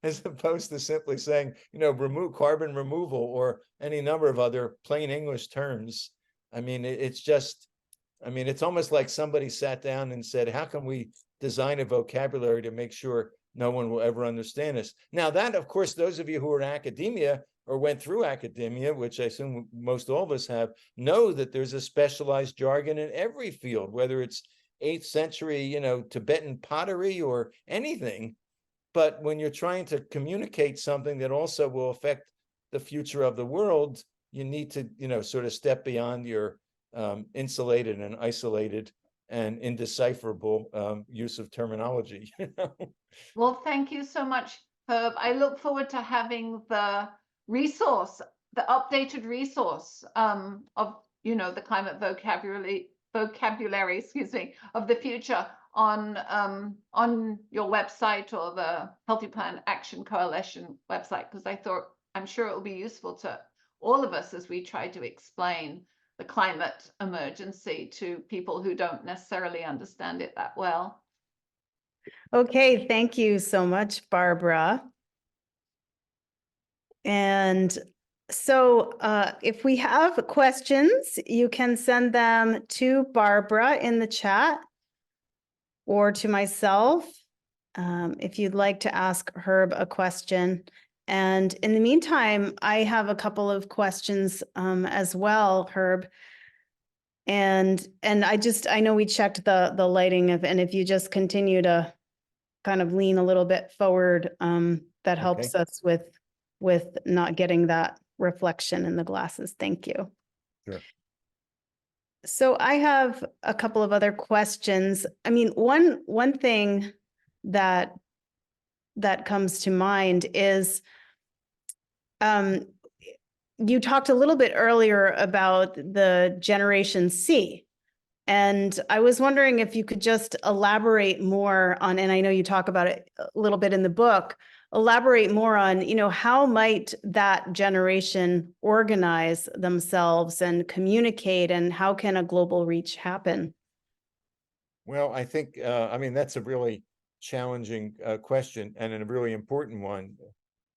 as opposed to simply saying, you know, remove carbon removal or any number of other plain English terms. I mean, it's just, I mean, it's almost like somebody sat down and said, how can we design a vocabulary to make sure no one will ever understand us? Now that, of course, those of you who are in academia or went through academia, which I assume most all of us have, know that there's a specialized jargon in every field, whether it's 8th century, you know, Tibetan pottery or anything. But when you're trying to communicate something that also will affect the future of the world, you need to, you know, sort of step beyond your insulated and isolated and indecipherable use of terminology. Well, thank you so much, Herb. I look forward to having the resource, the updated resource of, you know, the climate vocabulary, excuse me, of the future on your website or the Healthy Planet Action Coalition website, because I'm sure it will be useful to all of us as we try to explain the climate emergency to people who don't necessarily understand it that well. Okay, thank you so much, Barbara. And so if we have questions, you can send them to Barbara in the chat or to myself if you'd like to ask Herb a question. And in the meantime, I have a couple of questions as well, Herb. And I know we checked the lighting and if you just continue to kind of lean a little bit forward, that helps us with not getting that reflection in the glasses. Thank you. Sure. So I have a couple of other questions. I mean, one thing that comes to mind is you talked a little bit earlier about the Generation C. And I was wondering if you could just elaborate more on, and I know you talk about it a little bit in the book, elaborate more on, you know, how might that generation organize themselves and communicate, and how can a global reach happen? Well, I think, I mean, that's a really challenging question and a really important one.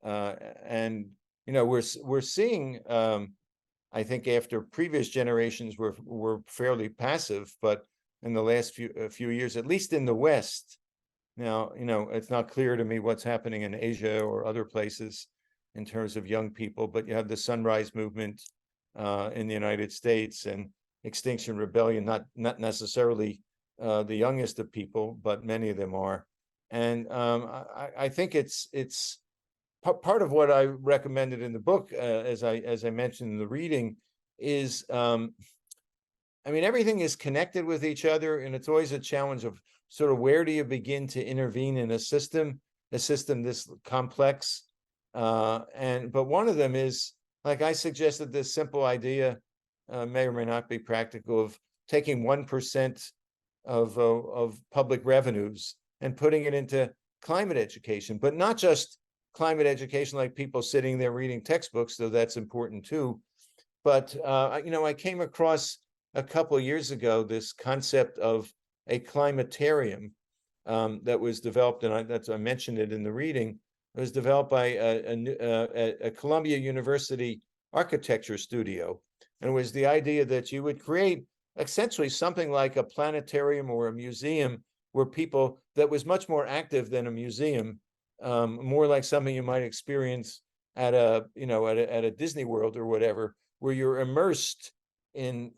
And we're seeing, I think after previous generations were fairly passive, but in the last few years, at least in the West, now, it's not clear to me what's happening in Asia or other places in terms of young people, but you have the Sunrise Movement in the United States and Extinction Rebellion, not necessarily the youngest of people, but many of them are. And I think it's part of what I recommended in the book, as I mentioned in the reading, is everything is connected with each other, and it's always a challenge of sort of where do you begin to intervene in a system this complex. But one of them is, like I suggested, this simple idea, may or may not be practical, of taking 1% of public revenues and putting it into climate education, but not just climate education like people sitting there reading textbooks, though that's important too. But I came across a couple of years ago this concept of a climatarium that was developed, and I mentioned it in the reading. It was developed by a Columbia University architecture studio, and it was the idea that you would create essentially something like a planetarium or a museum where people, that was much more active than a museum, more like something you might experience at a Disney World or whatever, where you're immersed in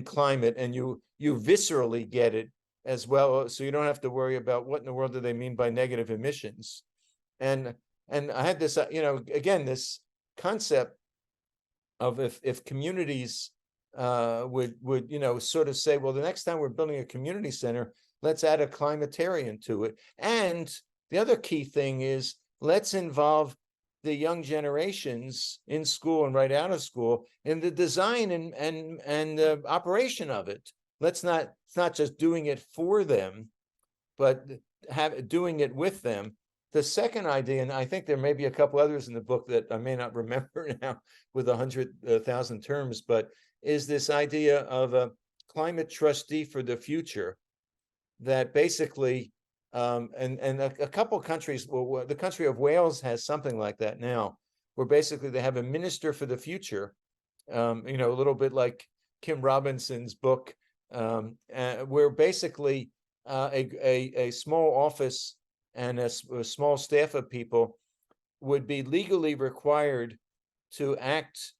climate, and you viscerally get it as well, so you don't have to worry about what in the world do they mean by negative emissions. And I had this, again, this concept of if communities would sort of say, well, the next time we're building a community center, let's add a climatarium to it. And the other key thing is, let's involve the young generations in school and right out of school in the design and operation of it. It's not just doing it for them, but doing it with them. The second idea, and I think there may be a couple others in the book that I may not remember now with 100,000 terms, but is this idea of a climate trustee for the future, that basically, and a couple of countries, well, the country of Wales has something like that now, where basically they have a minister for the future, a little bit like Kim Robinson's book, where basically a small office and a small staff of people would be legally required to act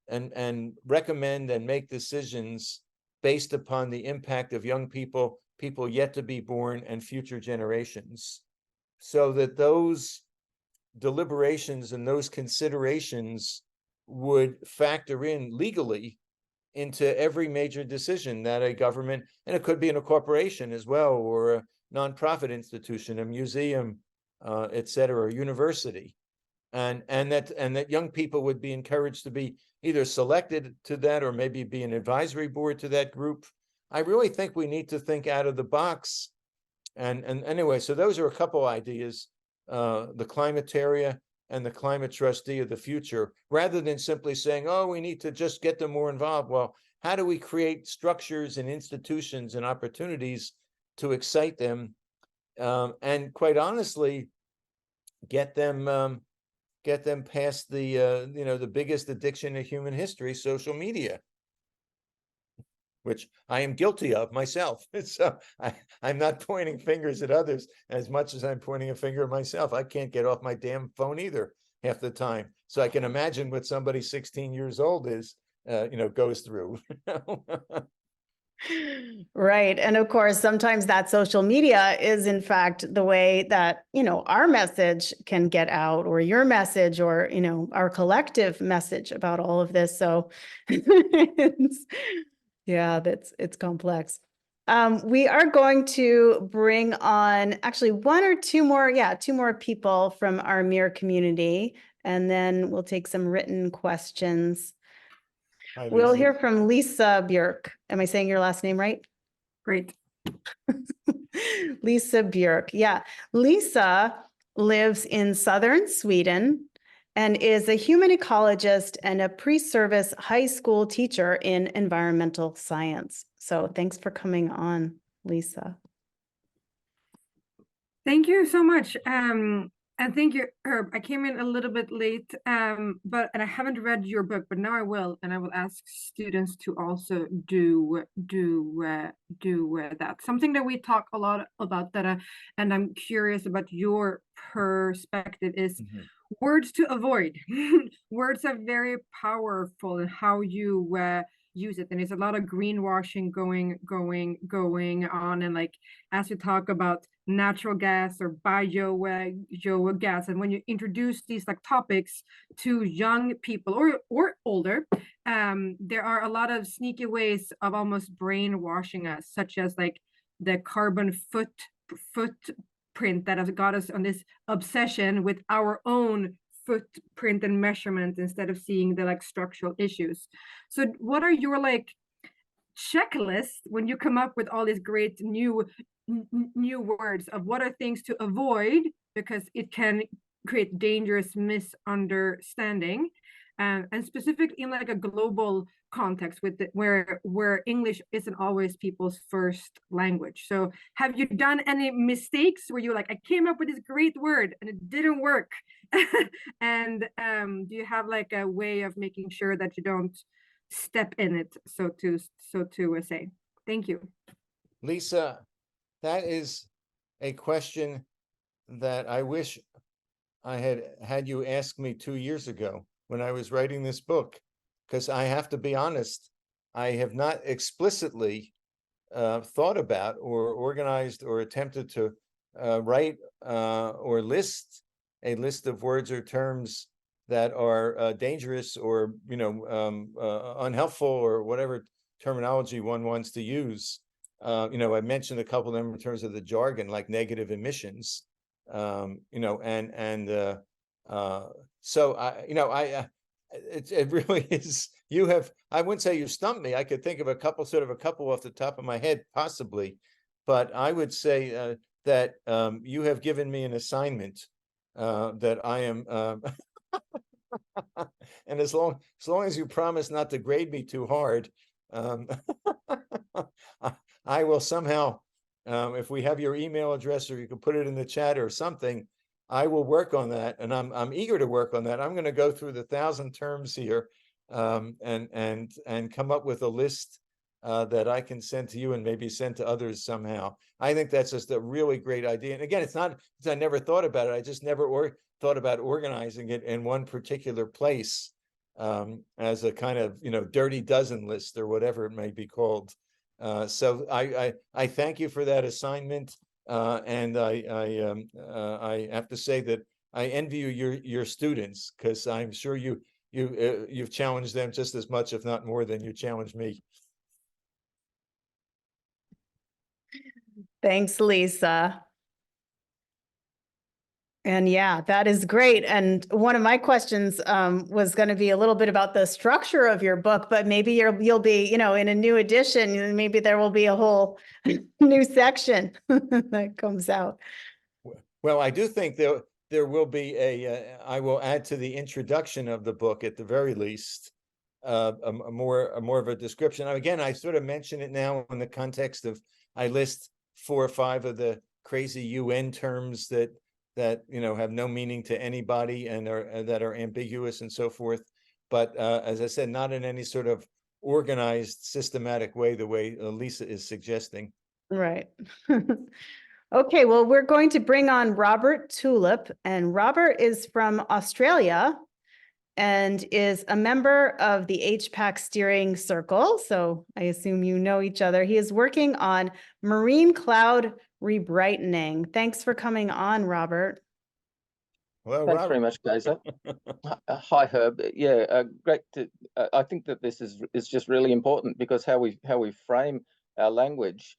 and recommend and make decisions based upon the impact of young people yet to be born, and future generations, so that those deliberations and those considerations would factor in legally into every major decision that a government, and it could be in a corporation as well, or a nonprofit institution, a museum, et cetera, a university, and that young people would be encouraged to be either selected to that, or maybe be an advisory board to that group. I really think we need to think out of the box. And anyway, so those are a couple ideas, the climataria and the climate trustee of the future, rather than simply saying, oh, we need to just get them more involved. Well, how do we create structures and institutions and opportunities to excite them? And quite honestly, get them past the biggest addiction in human history, social media, which I am guilty of myself. So I'm not pointing fingers at others as much as I'm pointing a finger at myself. I can't get off my damn phone either half the time. So I can imagine what somebody 16 years old goes through. Right. And of course, sometimes that social media is in fact the way that, our message can get out, or your message, or, our collective message about all of this. So it's complex. We are going to bring on actually one or two more people from our MEER community, and then we'll take some written questions. Hi, We'll Lisa. hear from Lisa Björk. Am I saying your last name right? Great. Lisa Björk. Yeah. Lisa lives in southern Sweden and is a human ecologist and a pre-service high school teacher in environmental science. So thanks for coming on, Lisa. Thank you so much. And thank you, Herb. I came in a little bit late, and I haven't read your book, but now I will, and I will ask students to also do that. Something that we talk a lot about that, and I'm curious about your perspective is words to avoid. Words are very powerful in how you use it, and there's a lot of greenwashing going on, and like as we talk about natural gas or bio gas, and when you introduce these like topics to young people or older, there are a lot of sneaky ways of almost brainwashing us, such as like the carbon footprint that has got us on this obsession with our own footprint and measurement instead of seeing the like structural issues. So what are your like checklists when you come up with all these great new words of what are things to avoid because it can create dangerous misunderstanding, and specifically in like a global context with where English isn't always people's first language. So have you done any mistakes where you're like, I came up with this great word and it didn't work? And do you have like a way of making sure that you don't step in it, so to say? Thank you. Lisa, that is a question that I wish I had you ask me 2 years ago when I was writing this book, because I have to be honest, I have not explicitly thought about or organized or attempted to write or list a list of words or terms that are dangerous or unhelpful or whatever terminology one wants to use. I mentioned a couple of them in terms of the jargon, like negative emissions. So it really is. I wouldn't say you stumped me. I could think of a couple off the top of my head, possibly, but I would say that you have given me an assignment that I am. And as long as you promise not to grade me too hard, I will somehow, if we have your email address or you can put it in the chat or something, I will work on that, and I'm eager to work on that. I'm going to go through the 1,000 terms here, and come up with a list that I can send to you and maybe send to others somehow. I think that's just a really great idea. And again, it's not I never thought about it. I just never thought about organizing it in one particular place, as a kind of dirty dozen list or whatever it may be called. So I thank you for that assignment, and I have to say that I envy your students, because I'm sure you've challenged them just as much, if not more, than you challenge me. Thanks, Lisa. And yeah, that is great. And one of my questions was going to be a little bit about the structure of your book, but maybe you'll be, in a new edition, maybe there will be a whole new section that comes out. Well, I do think there will be I will add to the introduction of the book, at the very least, a more of a description. Again, I sort of mention it now in the context of, I list 4 or 5 of the crazy UN terms that have no meaning to anybody and that are ambiguous and so forth. But as I said, not in any sort of organized, systematic way, the way Lisa is suggesting. Right. Okay, well, we're going to bring on Robert Tulip, and Robert is from Australia and is a member of the HPAC steering circle. So I assume you know each other. He is working on marine cloud rebrightening. Thanks for coming on, Robert. Well, thanks very much, Kaiser. Hi, Herb. Yeah, great to. I think that this is just really important, because how we frame our language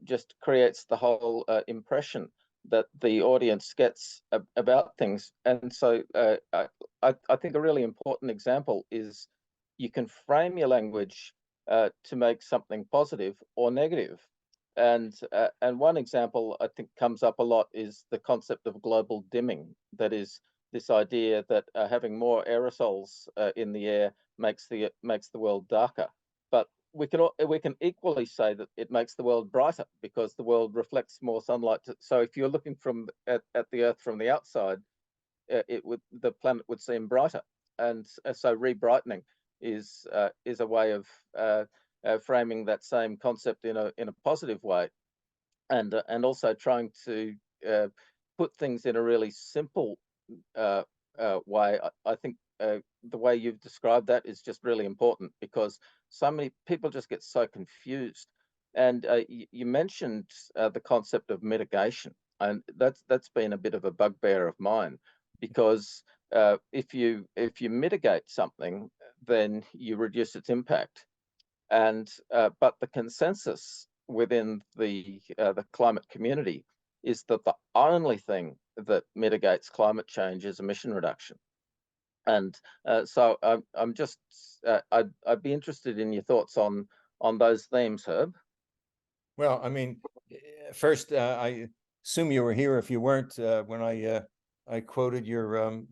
just creates the whole impression that the audience gets about things. And so I think a really important example is you can frame your language to make something positive or negative. And one example I think comes up a lot is the concept of global dimming. That is this idea that having more aerosols in the air makes the world darker. But we can equally say that it makes the world brighter because the world reflects more sunlight. So if you're looking at the Earth from the outside, the planet would seem brighter, and so rebrightening is a way of framing that same concept in a positive way, and also trying to put things in a really simple way. I think the way you've described that is just really important, because so many people just get so confused. And you mentioned the concept of mitigation, and that's been a bit of a bugbear of mine, because if you mitigate something, then you reduce its impact. And but the consensus within the climate community is that the only thing that mitigates climate change is emission reduction. And so I'm just I'd be interested in your thoughts on those themes, Herb. Well, I mean, first, I assume you were here. If you weren't, when I quoted your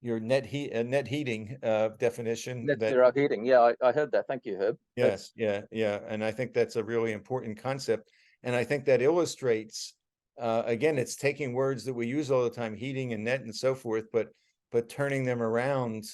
net heating definition. Net zero heating. Yeah, I heard that. Thank you, Herb. Yes, yeah, and I think that's a really important concept, and I think that illustrates. Again, it's taking words that we use all the time, heating and net and so forth, but turning them around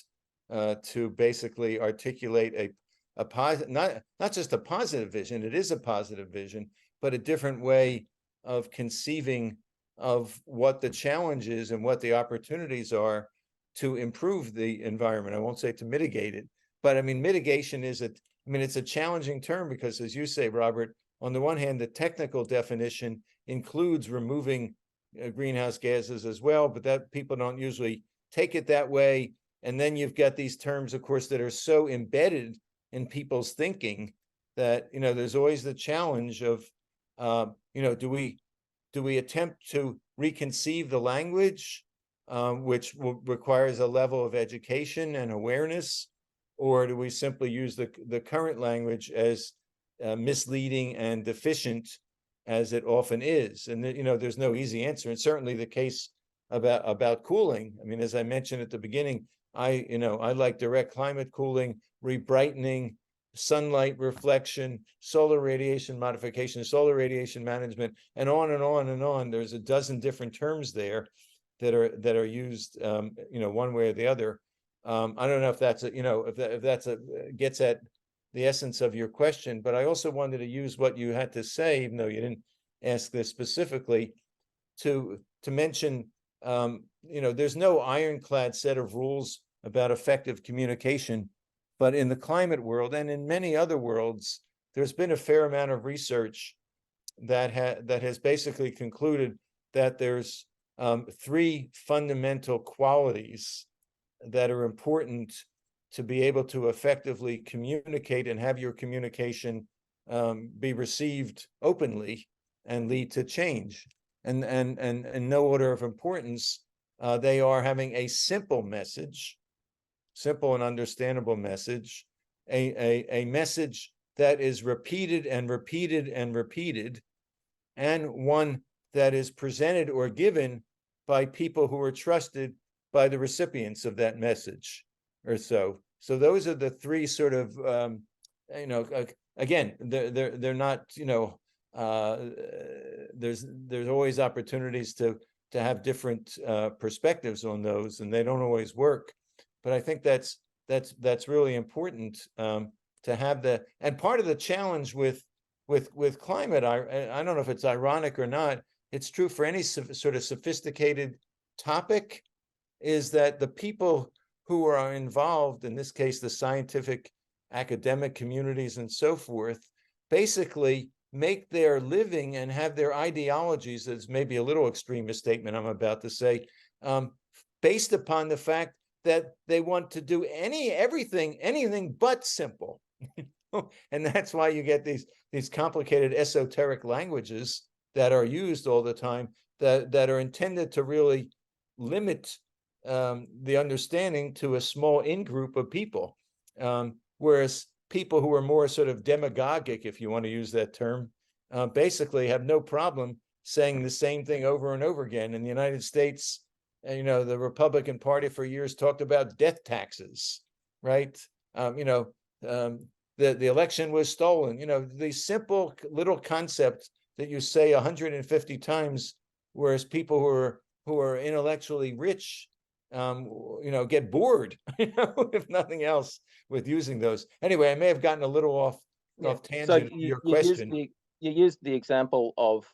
to basically articulate a positive, not just a positive vision. It is a positive vision, but a different way of conceiving of what the challenges and what the opportunities are to improve the environment. I won't say to mitigate it, but I mean, mitigation is it's a challenging term, because, as you say, Robert, on the one hand, the technical definition includes removing greenhouse gases as well, but that people don't usually take it that way. And then you've got these terms, of course, that are so embedded in people's thinking that, there's always the challenge of, do we attempt to reconceive the language, which requires a level of education and awareness, or do we simply use the current language as misleading and deficient, as it often is? And there's no easy answer. And certainly the case about cooling. I mean, as I mentioned at the beginning, I like direct climate cooling, rebrightening, sunlight reflection, solar radiation modification, solar radiation management, and on and on and on. There's a dozen different terms there that are used, one way or the other. I don't know if that's gets at the essence of your question, but I also wanted to use what you had to say, even though you didn't ask this specifically, to mention, there's no ironclad set of rules about effective communication, but in the climate world and in many other worlds, there's been a fair amount of research that has basically concluded that there's three fundamental qualities that are important to be able to effectively communicate and have your communication be received openly and lead to change. And in no order of importance, they are having a simple message, simple and understandable message, a message that is repeated and repeated and repeated, and one that is presented or given by people who are trusted by the recipients of that message, or so. So those are the three sort of, again, they're not, there's always opportunities to have different perspectives on those, and they don't always work. But I think that's really important to have the, and part of the challenge with climate, I don't know if it's ironic or not, it's true for any sort of sophisticated topic, is that the people who are involved, in this case, the scientific academic communities and so forth, basically make their living and have their ideologies, that's maybe a little extremist statement I'm about to say, based upon the fact that they want to do anything but simple. And that's why you get these complicated esoteric languages that are used all the time, that are intended to really limit the understanding to a small in-group of people, whereas people who are more sort of demagogic, if you want to use that term, basically have no problem saying the same thing over and over again. In the United States, the Republican Party for years talked about death taxes, right? the election was stolen. You know, these simple little concepts that you say 150 times, whereas people who are intellectually rich, you know, get bored, you know, if nothing else, with using those. Anyway, I may have gotten a little off tangent So of your you question. you used the example of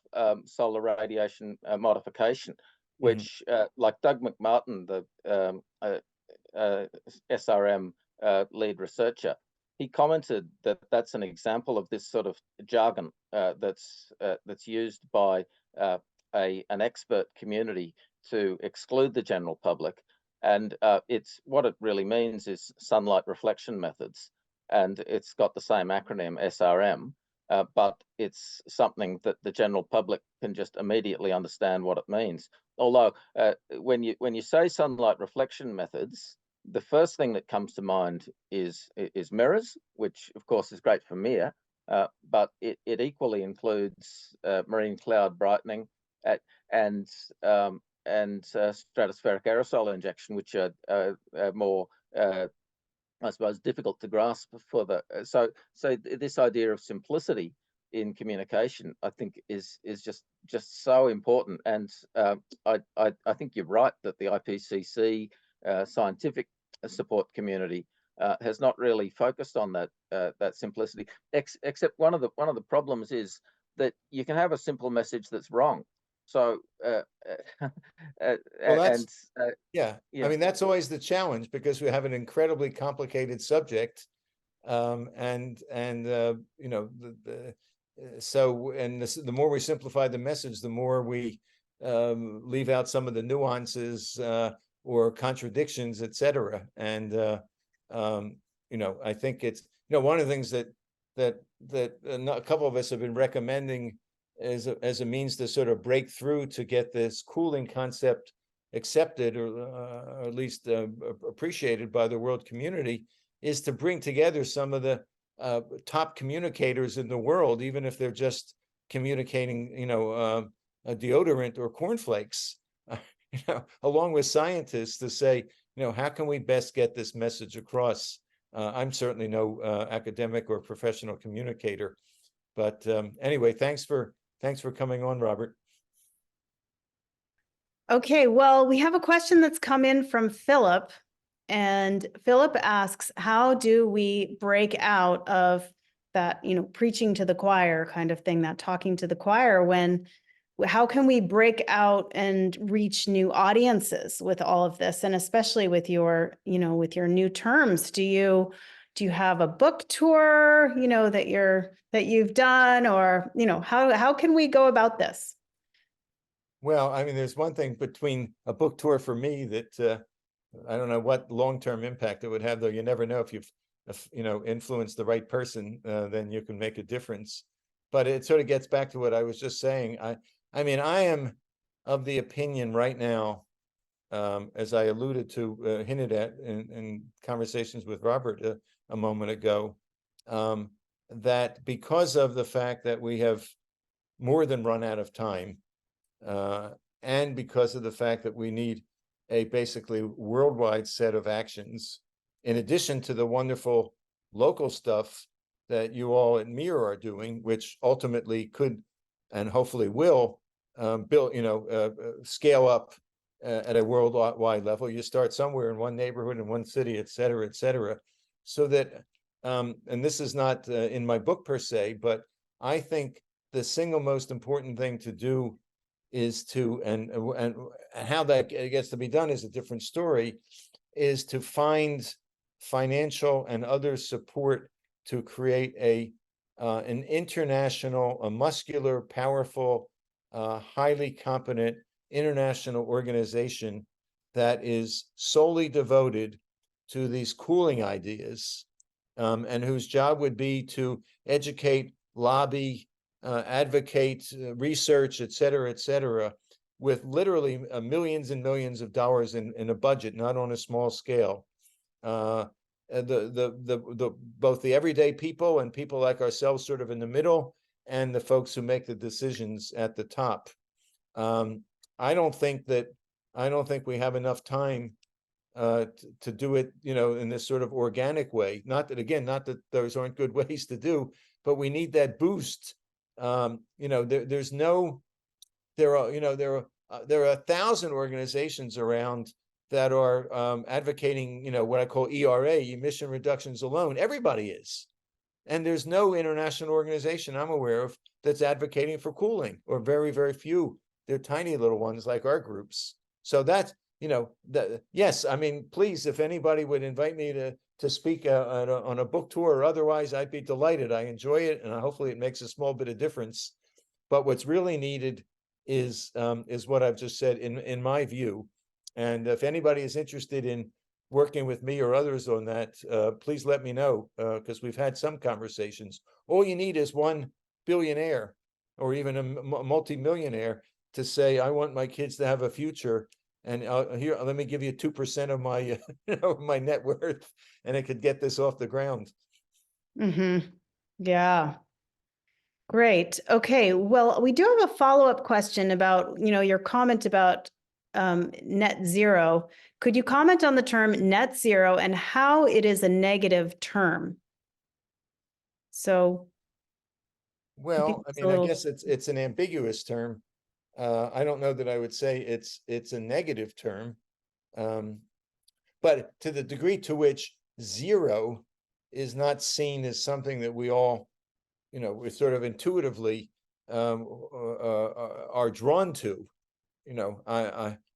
solar radiation modification, which like Doug McMartin, the SRM lead researcher, he commented that that's an example of this sort of jargon that's used by an expert community to exclude the general public, and it's what it really means is sunlight reflection methods, and it's got the same acronym SRM, but it's something that the general public can just immediately understand what it means. Although when you say sunlight reflection methods, the first thing that comes to mind is mirrors, which of course is great for MEER, but it equally includes marine cloud brightening and stratospheric aerosol injection, which are more I suppose difficult to grasp for the so this idea of simplicity in communication, I think, is just so important. And I think you're right that the IPCC scientific support community has not really focused on that simplicity. Except one of the problems is that you can have a simple message that's wrong. So Well, yeah, you I know, mean, that's always the challenge, because we have an incredibly complicated subject, and you know, so, and the more we simplify the message, the more we leave out some of the nuances or contradictions, etc. And you know, I think it's, you know, one of the things that a couple of us have been recommending as a means to sort of break through to get this cooling concept accepted, or at least appreciated by the world community, is to bring together some of the top communicators in the world, even if they're just communicating, you know, a deodorant or cornflakes, you know, along with scientists, to say, you know, how can we best get this message across? I'm certainly no academic or professional communicator, but anyway, thanks for coming on, Robert. Okay, well, we have a question that's come in from Philip, and Philip asks, how do we break out of that, you know, preaching to the choir kind of thing, that talking to the choir, how can we break out and reach new audiences with all of this? And especially with your, you know, with your new terms, do you have a book tour, you know, that you've done, or, you know, how can we go about this? Well, I mean, there's one thing between a book tour for me that I don't know what long-term impact it would have, though. You never know, if you know, influenced the right person, then you can make a difference. But it sort of gets back to what I was just saying. I mean, I am of the opinion right now, as I alluded to, hinted at in conversations with Robert a moment ago, that because of the fact that we have more than run out of time, and because of the fact that we need a basically worldwide set of actions, in addition to the wonderful local stuff that you all at MEER are doing, which ultimately could and hopefully will build, you know, scale up at a worldwide level. You start somewhere in one neighborhood, in one city, et cetera, so that, and this is not in my book per se, but I think the single most important thing to do is to, and how that gets to be done is a different story, is to find financial and other support to create an international, a muscular, powerful, highly competent international organization that is solely devoted to these cooling ideas, and whose job would be to educate, lobby, advocate, research, et cetera, with literally millions and millions of dollars in a budget, not on a small scale. Both the everyday people and people like ourselves, sort of in the middle, and the folks who make the decisions at the top. I don't think we have enough time to do it, in this sort of organic way. Not that those aren't good ways to do, but we need that boost. There are 1,000 organizations around that are advocating, what I call ERA, emission reductions alone. Everybody is. And there's no international organization I'm aware of that's advocating for cooling, or very, very few. They're tiny little ones like our groups. So that's, yes, I mean, please, if anybody would invite me to speak on a book tour or otherwise, I'd be delighted. I enjoy it, and hopefully it makes a small bit of difference. But what's really needed is what I've just said, in my view. And if anybody is interested in working with me or others on that, please let me know, because we've had some conversations. All you need is one billionaire or even a multi-millionaire to say, I want my kids to have a future. And here, let me give you 2% of my, my net worth, and it could get this off the ground. Mm-hmm. Yeah. Great. Okay. Well, we do have a follow-up question about, your comment about net zero. Could you comment on the term net zero and how it is a negative term? So, well, I guess it's an ambiguous term. I don't know that I would say it's a negative term, but to the degree to which zero is not seen as something that we all, we sort of intuitively are drawn to.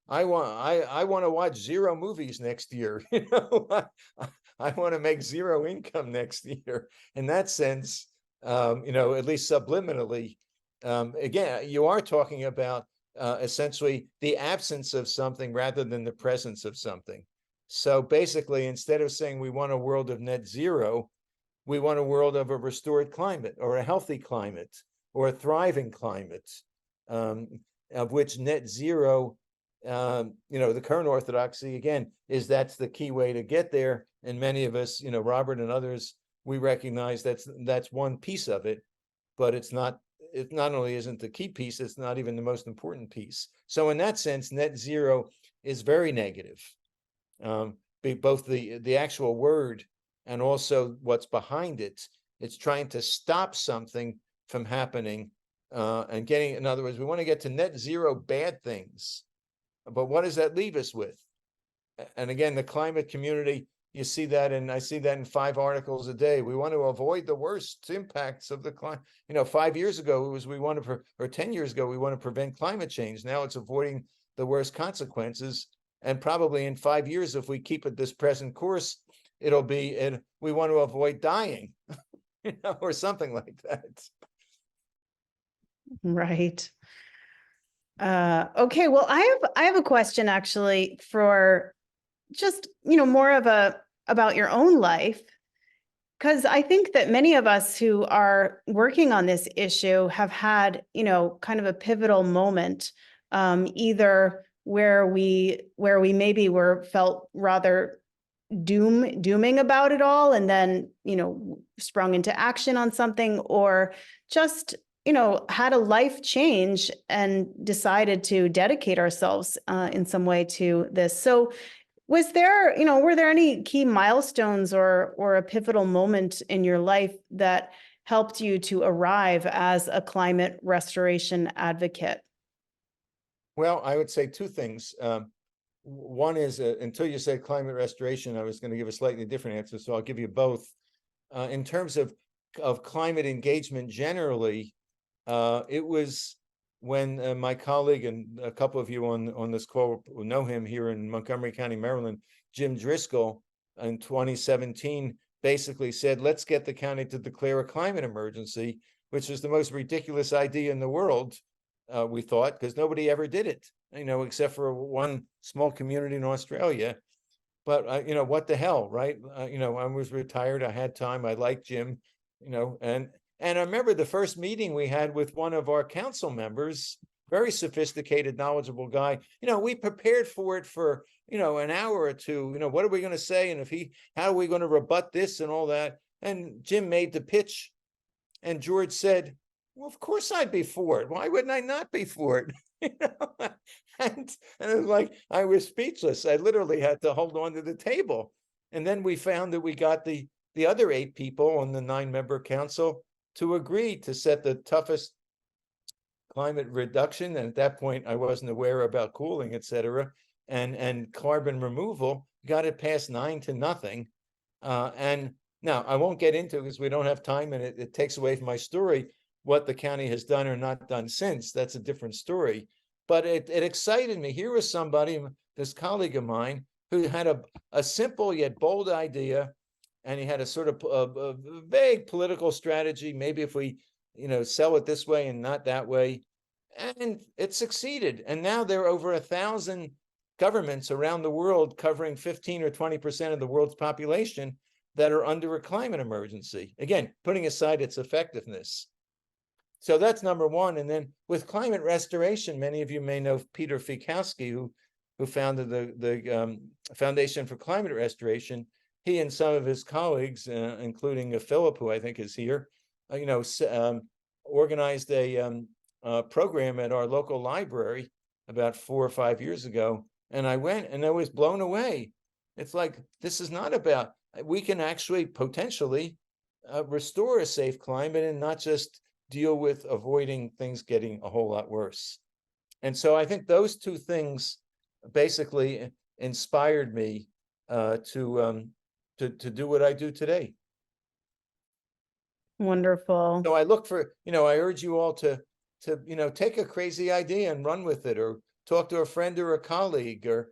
I want to watch zero movies next year. I want to make zero income next year. In that sense, at least subliminally, again, you are talking about essentially the absence of something rather than the presence of something. So basically, instead of saying we want a world of net zero, we want a world of a restored climate, or a healthy climate, or a thriving climate, of which net zero, the current orthodoxy, again, is that's the key way to get there. And many of us, Robert and others, we recognize that's one piece of it, but it not only isn't the key piece, it's not even the most important piece. So in that sense, net zero is very negative. Both the actual word and also what's behind it. It's trying to stop something from happening, and getting, in other words, we want to get to net zero bad things. But what does that leave us with? And again, the climate community, you see that, and I see that in 5 articles a day. We want to avoid the worst impacts of the climate. 5 years ago, it was or 10 years ago, we want to prevent climate change. Now it's avoiding the worst consequences. And probably in 5 years, if we keep at this present course, it'll be, we want to avoid dying, or something like that. right. Okay. Well, I have a question actually for just, more of about your own life, because I think that many of us who are working on this issue have had, kind of a pivotal moment, either where we maybe felt rather dooming about it all, and then, sprung into action on something, or just, had a life change and decided to dedicate ourselves in some way to this. So were there any key milestones or a pivotal moment in your life that helped you to arrive as a climate restoration advocate? Well, I would say 2 things. One is, until you said climate restoration, I was going to give a slightly different answer, so I'll give you both. In terms of climate engagement generally, it was when my colleague, and a couple of you on this call will know him here in Montgomery County, Maryland, Jim Driscoll, in 2017, basically said, let's get the county to declare a climate emergency, which is the most ridiculous idea in the world, we thought, because nobody ever did it, except for one small community in Australia. But, what the hell, right? I was retired, I had time, I liked Jim, and I remember the first meeting we had with one of our council members, very sophisticated, knowledgeable guy. We prepared for it for, an hour or two. What are we going to say? And how are we going to rebut this and all that? And Jim made the pitch. And George said, well, of course I'd be for it. Why wouldn't I not be for it? you know? And it was like, I was speechless. I literally had to hold on to the table. And then we found that we got the other 8 people on the 9-member council to agree to set the toughest climate reduction. And at that point, I wasn't aware about cooling, et cetera, and carbon removal, got it past 9-0. And now I won't get into it because we don't have time, and it takes away from my story what the county has done or not done since. That's a different story. But it excited me. Here was somebody, this colleague of mine, who had a simple yet bold idea, and he had a sort of a vague political strategy. Maybe if we, sell it this way and not that way, and it succeeded. And now there are over 1,000 governments around the world covering 15 or 20% of the world's population that are under a climate emergency. Again, putting aside its effectiveness. So that's number one. And then with climate restoration, many of you may know Peter Fikowski, who founded the Foundation for Climate Restoration. He and some of his colleagues, including Philip, who I think is here, organized a program at our local library about 4 or 5 years ago. And I went and I was blown away. It's like, this is not about, we can actually potentially restore a safe climate and not just deal with avoiding things getting a whole lot worse. And so I think those 2 things basically inspired me to do what I do today. Wonderful. So I look for, I urge you all to take a crazy idea and run with it, or talk to a friend or a colleague, or,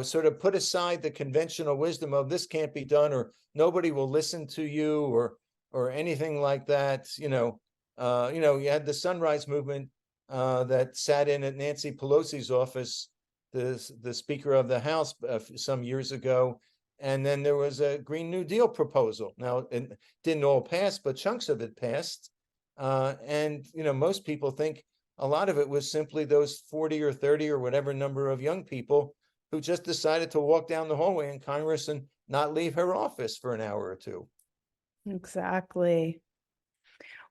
sort of put aside the conventional wisdom of this can't be done, or nobody will listen to you, or anything like that. You had the Sunrise Movement that sat in at Nancy Pelosi's office, the Speaker of the House, some years ago. And then there was a Green New Deal proposal. Now, it didn't all pass, but chunks of it passed. And most people think a lot of it was simply those 40 or 30 or whatever number of young people who just decided to walk down the hallway in Congress and not leave her office for an hour or 2. Exactly.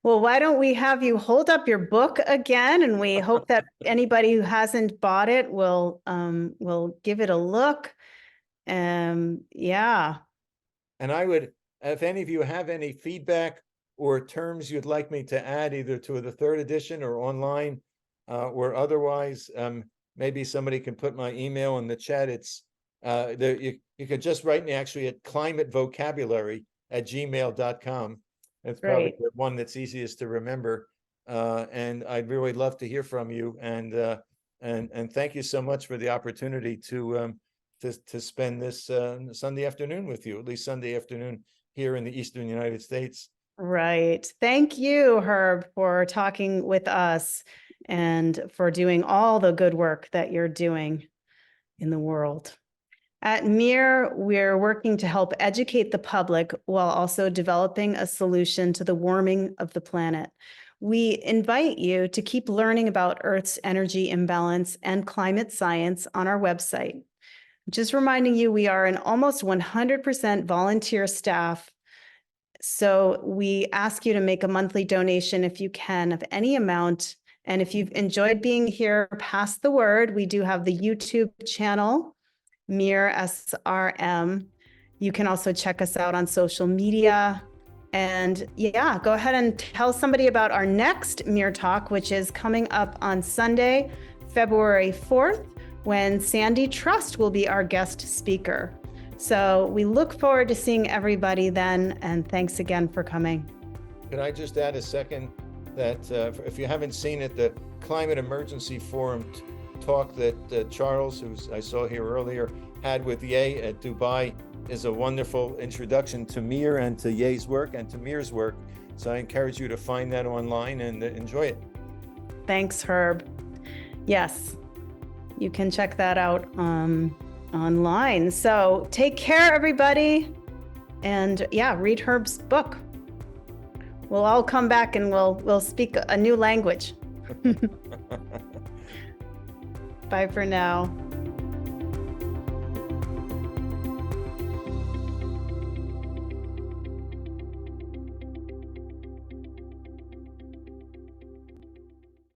Well, why don't we have you hold up your book again, and we hope that anybody who hasn't bought it will give it a look. Yeah. And I would, if any of you have any feedback or terms you'd like me to add either to the 3rd edition or online or otherwise, maybe somebody can put my email in the chat. It's you could just write me actually at climatevocabulary@gmail.com. It's probably the one that's easiest to remember. And I'd really love to hear from you. And thank you so much for the opportunity to spend this Sunday afternoon with you, at least Sunday afternoon here in the Eastern United States. Right. Thank you, Herb, for talking with us and for doing all the good work that you're doing in the world. At MEER, we're working to help educate the public while also developing a solution to the warming of the planet. We invite you to keep learning about Earth's energy imbalance and climate science on our website. Just reminding you, we are an almost 100% volunteer staff. So we ask you to make a monthly donation if you can, of any amount. And if you've enjoyed being here, pass the word. We do have the YouTube channel, MEER SRM. You can also check us out on social media. And yeah, go ahead and tell somebody about our next MEER Talk, which is coming up on Sunday, February 4th, when Sandy Trust will be our guest speaker. So we look forward to seeing everybody then, and thanks again for coming. Can I just add a second that if you haven't seen it, the Climate Emergency Forum talk that Charles, who I saw here earlier, had with Ye at Dubai is a wonderful introduction to MEER and to Ye's work and to MEER's work. So I encourage you to find that online and enjoy it. Thanks, Herb. Yes, you can check that out online. So take care, everybody. And yeah, read Herb's book. We'll all come back and we'll speak a new language. Bye for now.